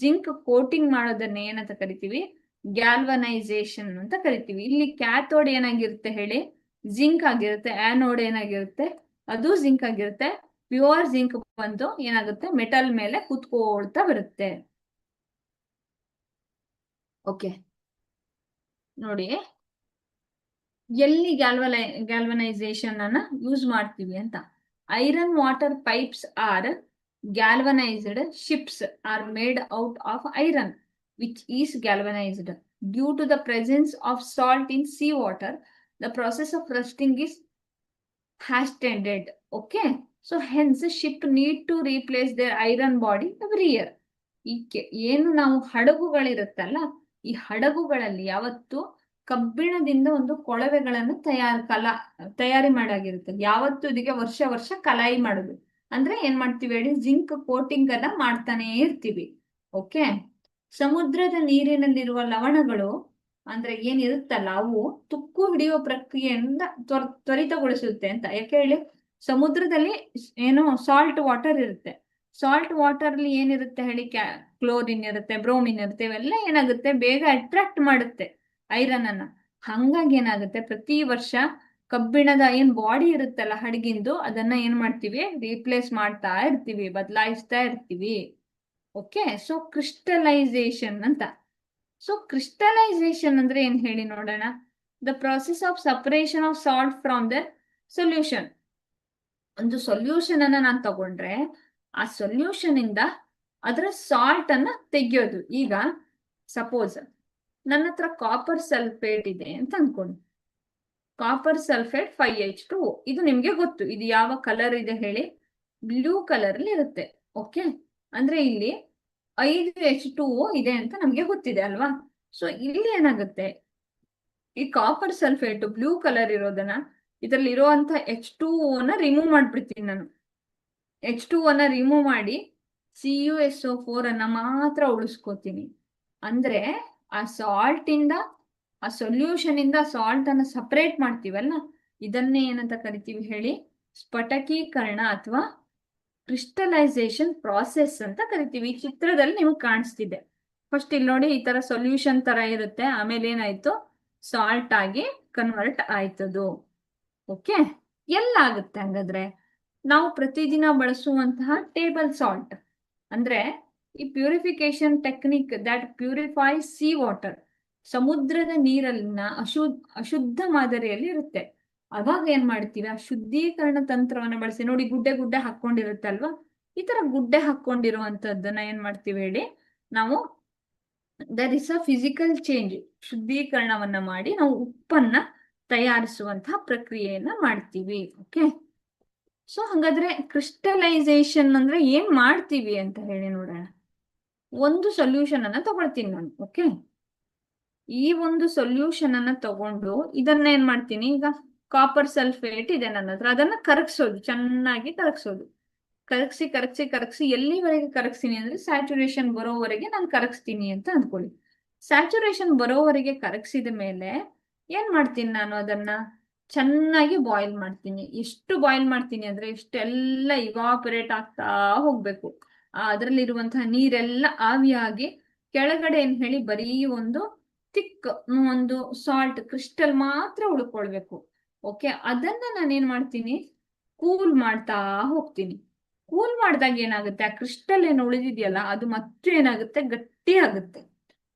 ಜಿಂಕ್ ಕೋಟಿಂಗ್ ಮಾಡೋದನ್ನ ಏನಂತ ಕರಿತೀವಿ, ಗ್ಯಾಲ್ವನೈಸೇಷನ್ ಅಂತ ಕರಿತೀವಿ. ಇಲ್ಲಿ ಕ್ಯಾಥೋಡ್ ಏನಾಗಿರುತ್ತೆ ಹೇಳಿ, ಜಿಂಕ್ ಆಗಿರುತ್ತೆ. ಆನೋಡ್ ಏನಾಗಿರುತ್ತೆ, ಅದು ಜಿಂಕ್ ಆಗಿರುತ್ತೆ. ಪ್ಯೂರ್ ಜಿಂಕ್ ಬಂದು ಏನಾಗುತ್ತೆ, ಮೆಟಲ್ ಮೇಲೆ ಕುತ್ಕೊಳ್ತಾ ಬರುತ್ತೆ. ಓಕೆ, ನೋಡಿ ಎಲ್ಲಿ ಗ್ಯಾಲ್ವನೈಸೇಷನ್ ಅನ್ನ ಯೂಸ್ ಮಾಡ್ತೀವಿ ಅಂತ. Iron water pipes are galvanized. Ships are made out of iron, which is galvanized. Due to the presence of salt in sea water, the process of rusting is hastened. Okay, so hence ship need to replace their iron body every year. ಏನು ನಾವು ಹಡಗುಗಳಿರುತ್ತಲ್ಲ, ಈ ಹಡಗುಗಳಲ್ಲಿ ಯಾವತ್ತು ಕಬ್ಬಿಣದಿಂದ ಒಂದು ಕೊಳವೆಗಳನ್ನು ತಯಾರಿ ಮಾಡಾಗಿರುತ್ತೆ. ಯಾವತ್ತು ಇದಕ್ಕೆ ವರ್ಷ ಕಲಾಯಿ ಮಾಡುದು. ಅಂದ್ರೆ ಏನ್ ಮಾಡ್ತೀವಿ ಹೇಳಿ, ಜಿಂಕ್ ಕೋಟಿಂಗ್ ಅನ್ನ ಮಾಡ್ತಾನೆ ಇರ್ತೀವಿ. ಓಕೆ, ಸಮುದ್ರದ ನೀರಿನಲ್ಲಿರುವ ಲವಣಗಳು ಅಂದ್ರೆ ಏನಿರುತ್ತಲ್ಲ, ಅವು ತುಕ್ಕು ಹಿಡಿಯುವ ಪ್ರಕ್ರಿಯೆಯಿಂದ ತ್ವರಿತಗೊಳಿಸುತ್ತೆ ಅಂತ. ಯಾಕೆ ಹೇಳಿ, ಸಮುದ್ರದಲ್ಲಿ ಏನೋ ಸಾಲ್ಟ್ ವಾಟರ್ ಇರುತ್ತೆ. ಸಾಲ್ಟ್ ವಾಟರ್ ಅಲ್ಲಿ ಏನಿರುತ್ತೆ ಹೇಳಿ, ಕ್ಲೋರಿನ್ ಇರುತ್ತೆ, ಬ್ರೋಮಿನ್ ಇರುತ್ತೆ. ಇವೆಲ್ಲ ಏನಾಗುತ್ತೆ, ಬೇಗ ಅಟ್ರಾಕ್ಟ್ ಮಾಡುತ್ತೆ ಐರನ್ ಅನ್ನ. ಹಂಗಾಗಿ ಏನಾಗುತ್ತೆ, ಪ್ರತಿ ವರ್ಷ ಕಬ್ಬಿಣದ ಏನ್ ಬಾಡಿ ಇರುತ್ತಲ್ಲ ಹಡಗಿಂದು, ಅದನ್ನ ಏನ್ ಮಾಡ್ತೀವಿ, ರೀಪ್ಲೇಸ್ ಮಾಡ್ತಾ ಇರ್ತೀವಿ, ಬದಲಾಯಿಸ್ತಾ ಇರ್ತೀವಿ. ಓಕೆ, ಸೊ ಕ್ರಿಸ್ಟಲೈಸೇಷನ್ ಅಂತ. ಸೊ ಕ್ರಿಸ್ಟಲೈಸೇಷನ್ ಅಂದ್ರೆ ಏನ್ ಹೇಳಿ ನೋಡೋಣ. The process of separation of salt from the solution. ಒಂದು ಸೊಲ್ಯೂಷನ್ ಅನ್ನ ನಾನು ತಗೊಂಡ್ರೆ, ಆ ಸೊಲ್ಯೂಷನ್ ಇಂದ ಅದರ ಸಾಲ್ಟ್ ಅನ್ನ ತೆಗೆಯೋದು. ಈಗ ಸಪೋಸ್ ನನ್ನ ಹತ್ರ ಕಾಪರ್ ಸಲ್ಫೇಟ್ ಇದೆ ಅಂತ ಅನ್ಕೊಂಡು, ಕಾಪರ್ ಸಲ್ಫೇಟ್ 5H2O. ಇದು ನಿಮ್ಗೆ ಗೊತ್ತು, ಇದು ಯಾವ ಕಲರ್ ಇದೆ ಹೇಳಿ, ಬ್ಲೂ ಕಲರ್ ಅಲ್ಲಿ ಇರುತ್ತೆ. ಓಕೆ, ಅಂದ್ರೆ ಇಲ್ಲಿ 5H2O ಇದೆ ಅಂತ ನಮ್ಗೆ ಗೊತ್ತಿದೆ ಅಲ್ವಾ. ಸೊ ಇಲ್ಲಿ ಏನಾಗುತ್ತೆ, ಈ ಕಾಪರ್ ಸಲ್ಫೇಟ್ ಬ್ಲೂ ಕಲರ್ ಇರೋದನ್ನ, ಇದರಲ್ಲಿ ಇರುವಂತ H2O ನ ರಿಮೂವ್ ಮಾಡ್ಬಿಡ್ತೀನಿ ನಾನು. H2O ನ ರಿಮೂವ್ ಮಾಡಿ CuSO4 ಅನ್ನ ಮಾತ್ರ ಉಳಿಸ್ಕೋತೀನಿ. ಅಂದ್ರೆ ಆ ಸಾಲ್ಟ್ ಇಂದ, ಆ ಸೊಲ್ಯೂಷನ್ ಇಂದ ಸಾಲ್ಟ್ ಅನ್ನ ಸಪರೇಟ್ ಮಾಡ್ತೀವಲ್ಲ, ಇದನ್ನೇ ಏನಂತ ಕರಿತೀವಿ ಹೇಳಿ, ಸ್ಫಟಕೀಕರಣ ಅಥವಾ ಕ್ರಿಸ್ಟಲೈಸೇಷನ್ ಪ್ರಾಸೆಸ್ ಅಂತ ಕರಿತೀವಿ. ಈ ಚಿತ್ರದಲ್ಲಿ ನಿಮ್ಗೆ ಕಾಣಿಸ್ತಿದೆ. ಫಸ್ಟ್ ಇಲ್ಲಿ ನೋಡಿ, ಈ ತರ ಸೊಲ್ಯೂಷನ್ ತರ ಇರುತ್ತೆ, ಆಮೇಲೆ ಏನಾಯ್ತು, ಸಾಲ್ಟ್ ಆಗಿ ಕನ್ವರ್ಟ್ ಆಯ್ತದು. ಓಕೆ, ಎಲ್ಲ ಆಗುತ್ತೆ ಹಂಗಾದ್ರೆ. ನಾವು ಪ್ರತಿದಿನ ಬಳಸುವಂತಹ ಟೇಬಲ್ ಸಾಲ್ಟ್ ಅಂದ್ರೆ ಈ purification technique that purifies sea water, ಸಮುದ್ರದ ನೀರನ್ನ ಅಶುದ್ಧ ಮಾದರಿಯಲ್ಲಿ ಇರುತ್ತೆ. ಅವಾಗ ಏನ್ ಮಾಡ್ತೀವಿ, ಆ ಶುದ್ಧೀಕರಣ ತಂತ್ರವನ್ನ ಬಳಸಿ, ನೋಡಿ ಗುಡ್ಡೆ ಹಾಕೊಂಡಿರುತ್ತೆ ಅಲ್ವಾ, ಈ ತರ ಗುಡ್ಡೆ ಹಾಕೊಂಡಿರುವಂತದ್ದನ್ನ ಏನ್ ಮಾಡ್ತೀವಿ ಹೇಳಿ, ನಾವು there is a physical change, ಶುದ್ಧೀಕರಣವನ್ನ ಮಾಡಿ ನಾವು ಉಪ್ಪನ್ನ ತಯಾರಿಸುವಂತಹ ಪ್ರಕ್ರಿಯೆಯನ್ನ ಮಾಡ್ತೀವಿ. ಓಕೆ, ಸೊ ಹಾಗಾದ್ರೆ ಕ್ರಿಸ್ಟಲೈಸೇಷನ್ ಅಂದ್ರೆ ಏನ್ ಮಾಡ್ತೀವಿ ಅಂತ ಹೇಳಿ ನೋಡೋಣ. ಒಂದು ಸೊಲ್ಯೂಷನ್ ಅನ್ನ ತಗೊಳ್ತೀನಿ ನಾನು. ಓಕೆ, ಈ ಒಂದು ಸೊಲ್ಯೂಷನ್ ಅನ್ನ ತಗೊಂಡು ಇದನ್ನ ಏನ್ ಮಾಡ್ತೀನಿ, ಈಗ ಕಾಪರ್ ಸಲ್ಫೇಟ್ ಇದೆ ನನ್ನ ಹತ್ರ, ಅದನ್ನ ಕರಗಿಸೋದು, ಚೆನ್ನಾಗಿ ಕರಗಿಸೋದು. ಕರಗಿಸಿ ಎಲ್ಲಿವರೆಗೆ ಕರಗಿಸ್ತೀನಿ ಅಂದ್ರೆ ಸ್ಯಾಚುರೇಷನ್ ಬರೋವರೆಗೆ ನಾನು ಕರಗಿಸ್ತೀನಿ ಅಂತ ಅಂದ್ಕೊಳ್ಳಿ. ಸ್ಯಾಚುರೇಷನ್ ಬರೋವರೆಗೆ ಕರಗಿಸಿದ ಮೇಲೆ ಏನ್ ಮಾಡ್ತೀನಿ ನಾನು, ಅದನ್ನ ಚೆನ್ನಾಗಿ ಬಾಯ್ಲ್ ಮಾಡ್ತೀನಿ. ಎಷ್ಟು ಬಾಯ್ಲ್ ಮಾಡ್ತೀನಿ ಅಂದ್ರೆ ಇಷ್ಟೆಲ್ಲ ಇವಾಪರೇಟ್ ಆಗ್ತಾ ಹೋಗ್ಬೇಕು. ಅದರಲ್ಲಿರುವಂತಹ ನೀರೆಲ್ಲ ಆವಿಯಾಗಿ ಕೆಳಗಡೆ ಏನ್ ಹೇಳಿ, ಬರೀ ಒಂದು ಥಿಕ್ ಒಂದು ಸಾಲ್ಟ್ ಕ್ರಿಸ್ಟಲ್ ಮಾತ್ರ ಉಳ್ಕೊಳ್ಬೇಕು. ಓಕೆ, ಅದನ್ನ ನಾನೇನ್ ಮಾಡ್ತೀನಿ, ಕೂಲ್ ಮಾಡ್ತಾ ಹೋಗ್ತೀನಿ. ಕೂಲ್ ಮಾಡಿದಾಗ ಏನಾಗುತ್ತೆ, ಆ ಕ್ರಿಸ್ಟಲ್ ಏನು ಉಳಿದಿದೆಯಲ್ಲ ಅದು ಮತ್ತೆ ಏನಾಗುತ್ತೆ, ಗಟ್ಟಿ ಆಗುತ್ತೆ.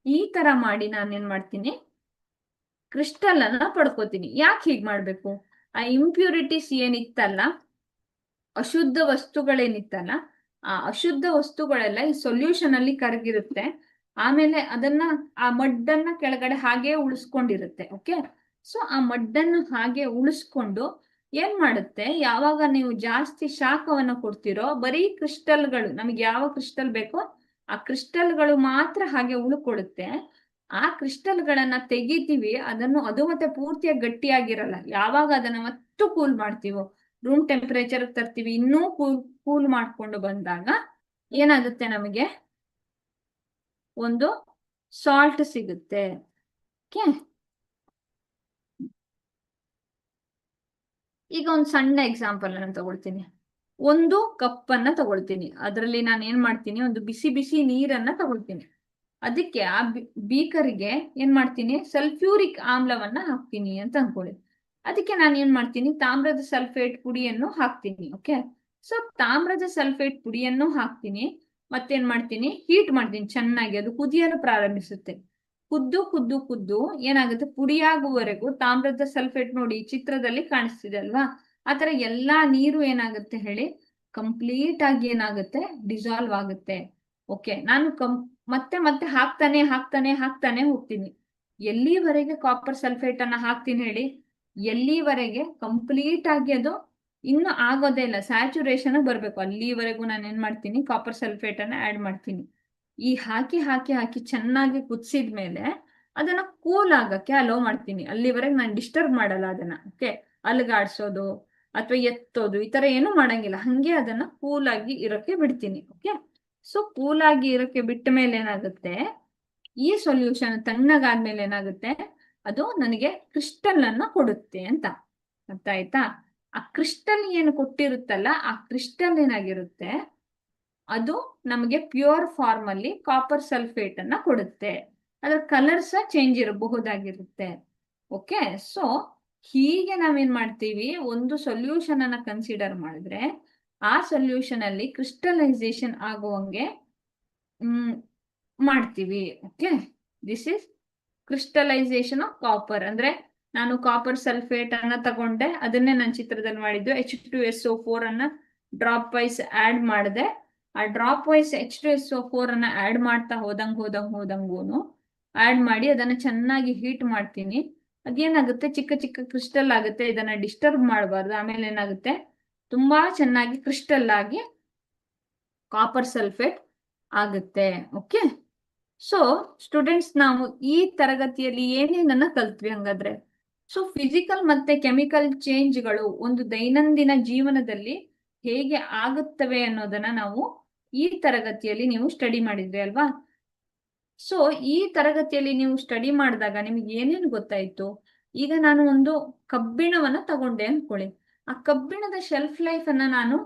ಈ ತರ ಮಾಡಿ ನಾನೇನ್ ಮಾಡ್ತೀನಿ, ಕ್ರಿಸ್ಟಲ್ ಅನ್ನ ಪಡ್ಕೋತೀನಿ. ಯಾಕೆ ಹೀಗ್ ಮಾಡ್ಬೇಕು, ಆ ಇಂಪ್ಯೂರಿಟೀಸ್ ಏನಿತ್ತಲ್ಲ, ಅಶುದ್ಧ ವಸ್ತುಗಳೇನಿತ್ತಲ್ಲ, ಆ ಅಶುದ್ಧ ವಸ್ತುಗಳೆಲ್ಲ ಈ ಸೊಲ್ಯೂಷನ್ ಅಲ್ಲಿ ಕರಗಿರುತ್ತೆ. ಆಮೇಲೆ ಅದನ್ನ, ಆ ಮಡ್ಡನ್ನ ಕೆಳಗಡೆ ಹಾಗೆ ಉಳಿಸ್ಕೊಂಡಿರುತ್ತೆ. ಓಕೆ, ಸೊ ಆ ಮಡ್ಡನ್ನು ಹಾಗೆ ಉಳಿಸ್ಕೊಂಡು ಏನ್ ಮಾಡುತ್ತೆ, ಯಾವಾಗ ನೀವು ಜಾಸ್ತಿ ಶಾಖವನ್ನು ಕೊಡ್ತಿರೋ ಬರೀ ಕ್ರಿಸ್ಟಲ್ಗಳು, ನಮಗೆ ಯಾವ ಕ್ರಿಸ್ಟಲ್ ಬೇಕೋ ಆ ಕ್ರಿಸ್ಟಲ್ಗಳು ಮಾತ್ರ ಹಾಗೆ ಉಳ್ಕೊಳ್ಳುತ್ತೆ. ಆ ಕ್ರಿಸ್ಟಲ್ಗಳನ್ನ ತೆಗಿತೀವಿ, ಅದು ಮತ್ತೆ ಪೂರ್ತಿಯಾಗಿ ಗಟ್ಟಿಯಾಗಿರಲ್ಲ. ಯಾವಾಗ ಅದನ್ನ ಮತ್ತು ಕೂಲ್ ಮಾಡ್ತೀವೋ, ರೂಮ್ ಟೆಂಪರೇಚರ್ ತರ್ತೀವಿ, ಇನ್ನೂ ಕೂಲ್ ಮಾಡ್ಕೊಂಡು ಬಂದಾಗ ಏನಾಗುತ್ತೆ, ನಮಗೆ ಒಂದು ಸಾಲ್ಟ್ ಸಿಗುತ್ತೆ. ಓಕೆ, ಈಗ ಒಂದು ಸಣ್ಣ ಎಕ್ಸಾಂಪಲ್ ಅನ್ನು ತಗೊಳ್ತೀನಿ. ಒಂದು ಕಪ್ ಅನ್ನ ತಗೊಳ್ತೀನಿ, ಅದರಲ್ಲಿ ನಾನು ಏನ್ ಮಾಡ್ತೀನಿ, ಒಂದು ಬಿಸಿ ಬಿಸಿ ನೀರನ್ನ ತಗೊಳ್ತೀನಿ. ಅದಕ್ಕೆ ಆ ಬೀಕರ್ಗೆ ಏನ್ ಮಾಡ್ತೀನಿ, ಸಲ್ಫ್ಯೂರಿಕ್ ಆಮ್ಲವನ್ನ ಹಾಕ್ತೀನಿ ಅಂತ ಅನ್ಕೊಳ್ಳಿ. ಅದಕ್ಕೆ ನಾನು ಏನ್ ಮಾಡ್ತೀನಿ, ತಾಮ್ರದ ಸಲ್ಫೇಟ್ ಪುಡಿಯನ್ನು ಹಾಕ್ತೀನಿ. ಓಕೆ, ಸೊ ತಾಮ್ರದ ಸಲ್ಫೇಟ್ ಪುಡಿಯನ್ನು ಹಾಕ್ತೀನಿ. ಮತ್ತೇನ್ ಮಾಡ್ತೀನಿ, ಹೀಟ್ ಮಾಡ್ತೀನಿ ಚೆನ್ನಾಗಿ. ಅದು ಕುದಿಯಲು ಪ್ರಾರಂಭಿಸುತ್ತೆ. ಕುದ್ದು ಕುದ್ದು ಕುದ್ದು ಏನಾಗುತ್ತೆ, ಪುಡಿಯಾಗುವವರೆಗೂ ತಾಮ್ರದ ಸಲ್ಫೇಟ್, ನೋಡಿ ಚಿತ್ರದಲ್ಲಿ ಕಾಣಿಸ್ತಿದೆ ಅಲ್ವಾ, ಆತರ ಎಲ್ಲಾ ನೀರು ಏನಾಗುತ್ತೆ ಹೇಳಿ, ಕಂಪ್ಲೀಟ್ ಆಗಿ ಏನಾಗುತ್ತೆ, ಡಿಸಾಲ್ವ್ ಆಗುತ್ತೆ. ಓಕೆ, ನಾನು ಮತ್ತೆ ಮತ್ತೆ ಹಾಕ್ತಾನೆ ಹಾಕ್ತಾನೆ ಹಾಕ್ತಾನೆ ಹೋಗ್ತೀನಿ. ಎಲ್ಲಿವರೆಗೆ ಕಾಪರ್ ಸಲ್ಫೇಟ್ ಅನ್ನ ಹಾಕ್ತೀನಿ ಹೇಳಿ, ಎಲ್ಲಿವರೆಗೆ ಕಂಪ್ಲೀಟ್ ಆಗಿ ಅದು ಇನ್ನು ಆಗೋದೇ ಇಲ್ಲ, ಸ್ಯಾಚುರೇಷನ್ ಬರ್ಬೇಕು, ಅಲ್ಲಿವರೆಗೂ ನಾನು ಏನ್ ಮಾಡ್ತೀನಿ, ಕಾಪರ್ ಸಲ್ಫೇಟ್ ಅನ್ನ ಆಡ್ ಮಾಡ್ತೀನಿ. ಈ ಹಾಕಿ ಹಾಕಿ ಹಾಕಿ ಚೆನ್ನಾಗಿ ಕುದಿಸಿದ್ಮೇಲೆ ಅದನ್ನ ಕೂಲ್ ಆಗಕ್ಕೆ ಅಲೋ ಮಾಡ್ತೀನಿ. ಅಲ್ಲಿವರೆಗೆ ನಾನು ಡಿಸ್ಟರ್ಬ್ ಮಾಡಲ್ಲ ಅದನ್ನ. ಓಕೆ, ಅಲ್ಗಾಡ್ಸೋದು ಅಥವಾ ಎತ್ತೋದು ಈ ತರ ಏನು ಮಾಡಂಗಿಲ್ಲ, ಹಂಗೆ ಅದನ್ನ ಕೂಲ್ ಆಗಿ ಇರೋಕೆ ಬಿಡ್ತೀನಿ. ಓಕೆ, ಸೊ ಕೂಲ್ ಆಗಿ ಇರೋಕೆ ಬಿಟ್ಟ ಮೇಲೆ ಏನಾಗುತ್ತೆ, ಈ ಸೊಲ್ಯೂಷನ್ ತಣ್ಣಗಾದ್ಮೇಲೆ ಏನಾಗುತ್ತೆ, ಅದು ನನಗೆ ಕ್ರಿಸ್ಟಲ್ ಅನ್ನ ಕೊಡುತ್ತೆ ಅಂತ. ಅರ್ಥ ಆಯ್ತಾ? ಆ ಕ್ರಿಸ್ಟಲ್ ಏನು ಕೊಟ್ಟಿರುತ್ತಲ್ಲ, ಆ ಕ್ರಿಸ್ಟಲ್ ಏನಾಗಿರುತ್ತೆ, ಅದು ನಮಗೆ ಪ್ಯೂರ್ ಫಾರ್ಮ್ ಅಲ್ಲಿ ಕಾಪರ್ ಸಲ್ಫೇಟ್ ಅನ್ನ ಕೊಡುತ್ತೆ. ಅದರ ಕಲರ್ಸ್ ಚೇಂಜ್ ಇರಬಹುದಾಗಿರುತ್ತೆ. ಓಕೆ, ಸೊ ಹೀಗೆ ನಾವೇನ್ ಮಾಡ್ತೀವಿ, ಒಂದು ಸೊಲ್ಯೂಷನ್ ಅನ್ನ ಕನ್ಸಿಡರ್ ಮಾಡಿದ್ರೆ ಆ ಸೊಲ್ಯೂಷನ್ ಅಲ್ಲಿ ಕ್ರಿಸ್ಟಲೈಸೇಷನ್ ಆಗುವಂಗೆ ಮಾಡ್ತೀವಿ. Okay, this is crystallisation of copper. ಅಂದ್ರೆ ನಾನು ಕಾಪರ್ ಸಲ್ಫೇಟ್ ಅನ್ನ ತಗೊಂಡೆ, ಅದನ್ನೇ ನಾನು ಚಿತ್ರದಲ್ಲಿ ಮಾಡಿದ್ದು, H2SO4 ಅನ್ನ ಡ್ರಾಪ್ ವೈಸ್ ಆಡ್ ಮಾಡಿದೆ. ಆ ಡ್ರಾಪ್ ವೈಸ್ H2SO4 ಅನ್ನ ಆಡ್ ಮಾಡ್ತಾ ಹೋದಂಗೂನು ಆಡ್ ಮಾಡಿ ಅದನ್ನ ಚೆನ್ನಾಗಿ ಹೀಟ್ ಮಾಡ್ತೀನಿ. ಅದೇನಾಗುತ್ತೆ, ಚಿಕ್ಕ ಚಿಕ್ಕ ಕ್ರಿಸ್ಟಲ್ ಆಗುತ್ತೆ. ಇದನ್ನ ಡಿಸ್ಟರ್ಬ್ ಮಾಡಬಾರ್ದು. ಆಮೇಲೆ ಏನಾಗುತ್ತೆ, ತುಂಬಾ ಚೆನ್ನಾಗಿ ಕ್ರಿಸ್ಟಲ್ ಆಗಿ ಕಾಪರ್ ಸಲ್ಫೇಟ್ ಆಗುತ್ತೆ. ಓಕೆ, ಸೊ ಸ್ಟೂಡೆಂಟ್ಸ್, ನಾವು ಈ ತರಗತಿಯಲ್ಲಿ ಏನೇನನ್ನ ಕಲ್ತ್ವಿ ಹಂಗಾದ್ರೆ? ಸೊ ಫಿಸಿಕಲ್ ಮತ್ತೆ ಕೆಮಿಕಲ್ ಚೇಂಜ್ಗಳು ಒಂದು ದೈನಂದಿನ ಜೀವನದಲ್ಲಿ ಹೇಗೆ ಆಗುತ್ತವೆ ಅನ್ನೋದನ್ನ ನಾವು ಈ ತರಗತಿಯಲ್ಲಿ ನೀವು ಸ್ಟಡಿ ಮಾಡಿದ್ರಿ ಅಲ್ವಾ? ಸೊ ಈ ತರಗತಿಯಲ್ಲಿ ನೀವು ಸ್ಟಡಿ ಮಾಡಿದಾಗ ನಿಮ್ಗೆ ಏನೇನು ಗೊತ್ತಾಯ್ತು? ಈಗ ನಾನು ಒಂದು ಕಬ್ಬಿಣವನ್ನ ತಗೊಂಡೆ ಅನ್ಕೊಳ್ಳಿ. ಆ ಕಬ್ಬಿಣದ ಶೆಲ್ಫ್ ಲೈಫ್ ಅನ್ನ ನಾನು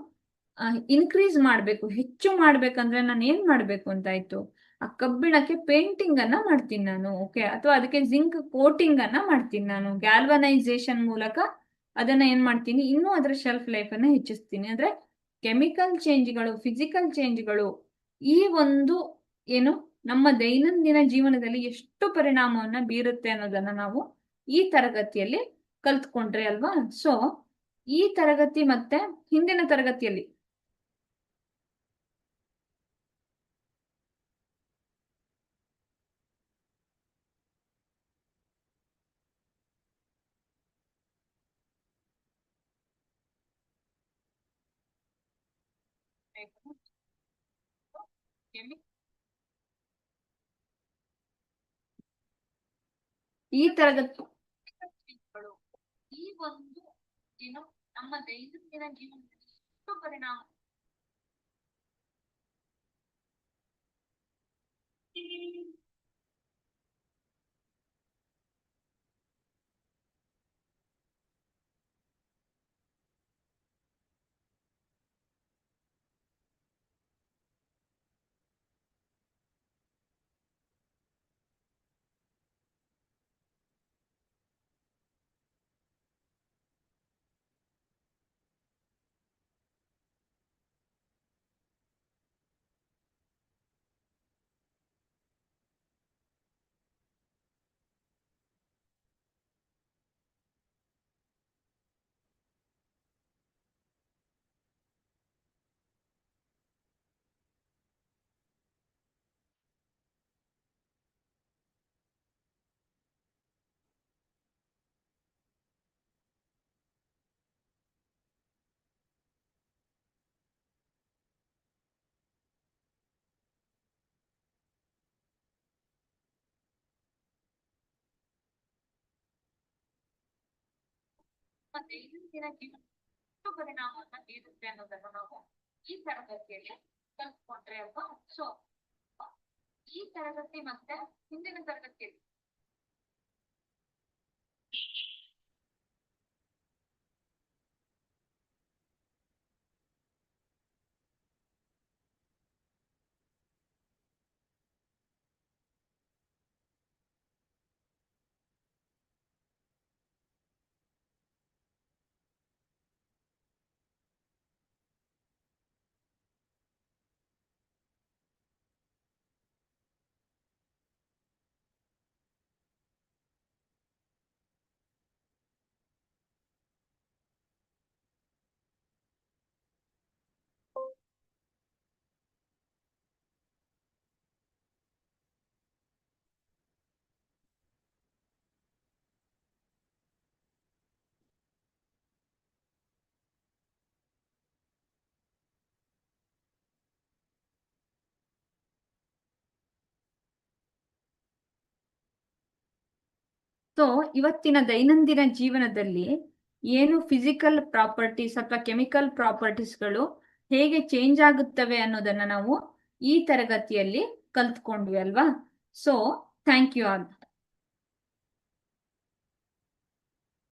ಇನ್ಕ್ರೀಸ್ ಮಾಡ್ಬೇಕು, ಹೆಚ್ಚು ಮಾಡ್ಬೇಕಂದ್ರೆ ನಾನು ಏನ್ ಮಾಡ್ಬೇಕು ಅಂತಾಯ್ತು? ಆ ಕಬ್ಬಿಣಕ್ಕೆ ಪೇಂಟಿಂಗ್ ಅನ್ನ ಮಾಡ್ತೀನಿ ನಾನು. ಓಕೆ, ಅಥವಾ ಅದಕ್ಕೆ ಜಿಂಕ್ ಕೋಟಿಂಗ್ ಅನ್ನ ಮಾಡ್ತೀನಿ ನಾನು. ಗ್ಯಾಲ್ವನೈಸೇಷನ್ ಮೂಲಕ ಅದನ್ನ ಏನ್ ಮಾಡ್ತೀನಿ, ಇನ್ನೂ ಅದರ ಶೆಲ್ಫ್ ಲೈಫ್ ಅನ್ನ ಹೆಚ್ಚಿಸ್ತೀನಿ. ಅಂದ್ರೆ ಕೆಮಿಕಲ್ ಚೇಂಜ್ಗಳು, ಫಿಸಿಕಲ್ ಚೇಂಜ್ಗಳು ಈ ಒಂದು ಏನು ನಮ್ಮ ದೈನಂದಿನ ಜೀವನದಲ್ಲಿ ಎಷ್ಟು ಪರಿಣಾಮವನ್ನ ಬೀರುತ್ತೆ ಅನ್ನೋದನ್ನ ನಾವು ಈ ತರಗತಿಯಲ್ಲಿ ಕಲ್ತ್ಕೊಂಡ್ರಿ ಅಲ್ವಾ? ಸೊ ಈ ತರಗತಿ ಮತ್ತೆ ಹಿಂದಿನ ತರಗತಿಯಲ್ಲಿ ಈ ತರಗತಿ ಈ ಒಂದು ಏನು ನಮ್ಮ ದೈನಂದಿನ ಜೀವನದಲ್ಲಿ ಎಷ್ಟು ಪರಿಣಾಮ ದೈನಂದಿನ ಜೀವನ ಎಷ್ಟು ಪರಿಣಾಮವನ್ನ ಬೀರುತ್ತೆ ಅನ್ನೋದನ್ನು ನಾವು ಈ ತರಗತಿಯಲ್ಲಿ ಕಲ್ತ್ಕೊಂಡ್ರೆ ಅಲ್ವಾ. ಸೊ ಈ ತರಗತಿ ಮತ್ತೆ ಹಿಂದಿನ ತರಗತಿಯಲ್ಲಿ ಸೊ ಇವತ್ತಿನ ದೈನಂದಿನ ಜೀವನದಲ್ಲಿ ಏನು ಫಿಸಿಕಲ್ ಪ್ರಾಪರ್ಟೀಸ್ ಅಥವಾ ಕೆಮಿಕಲ್ ಪ್ರಾಪರ್ಟೀಸ್ಗಳು ಹೇಗೆ ಚೇಂಜ್ ಆಗುತ್ತವೆ ಅನ್ನೋದನ್ನ ನಾವು ಈ ತರಗತಿಯಲ್ಲಿ ಕಲ್ತ್ಕೊಂಡ್ವಿ ಅಲ್ವಾ. So thank you all.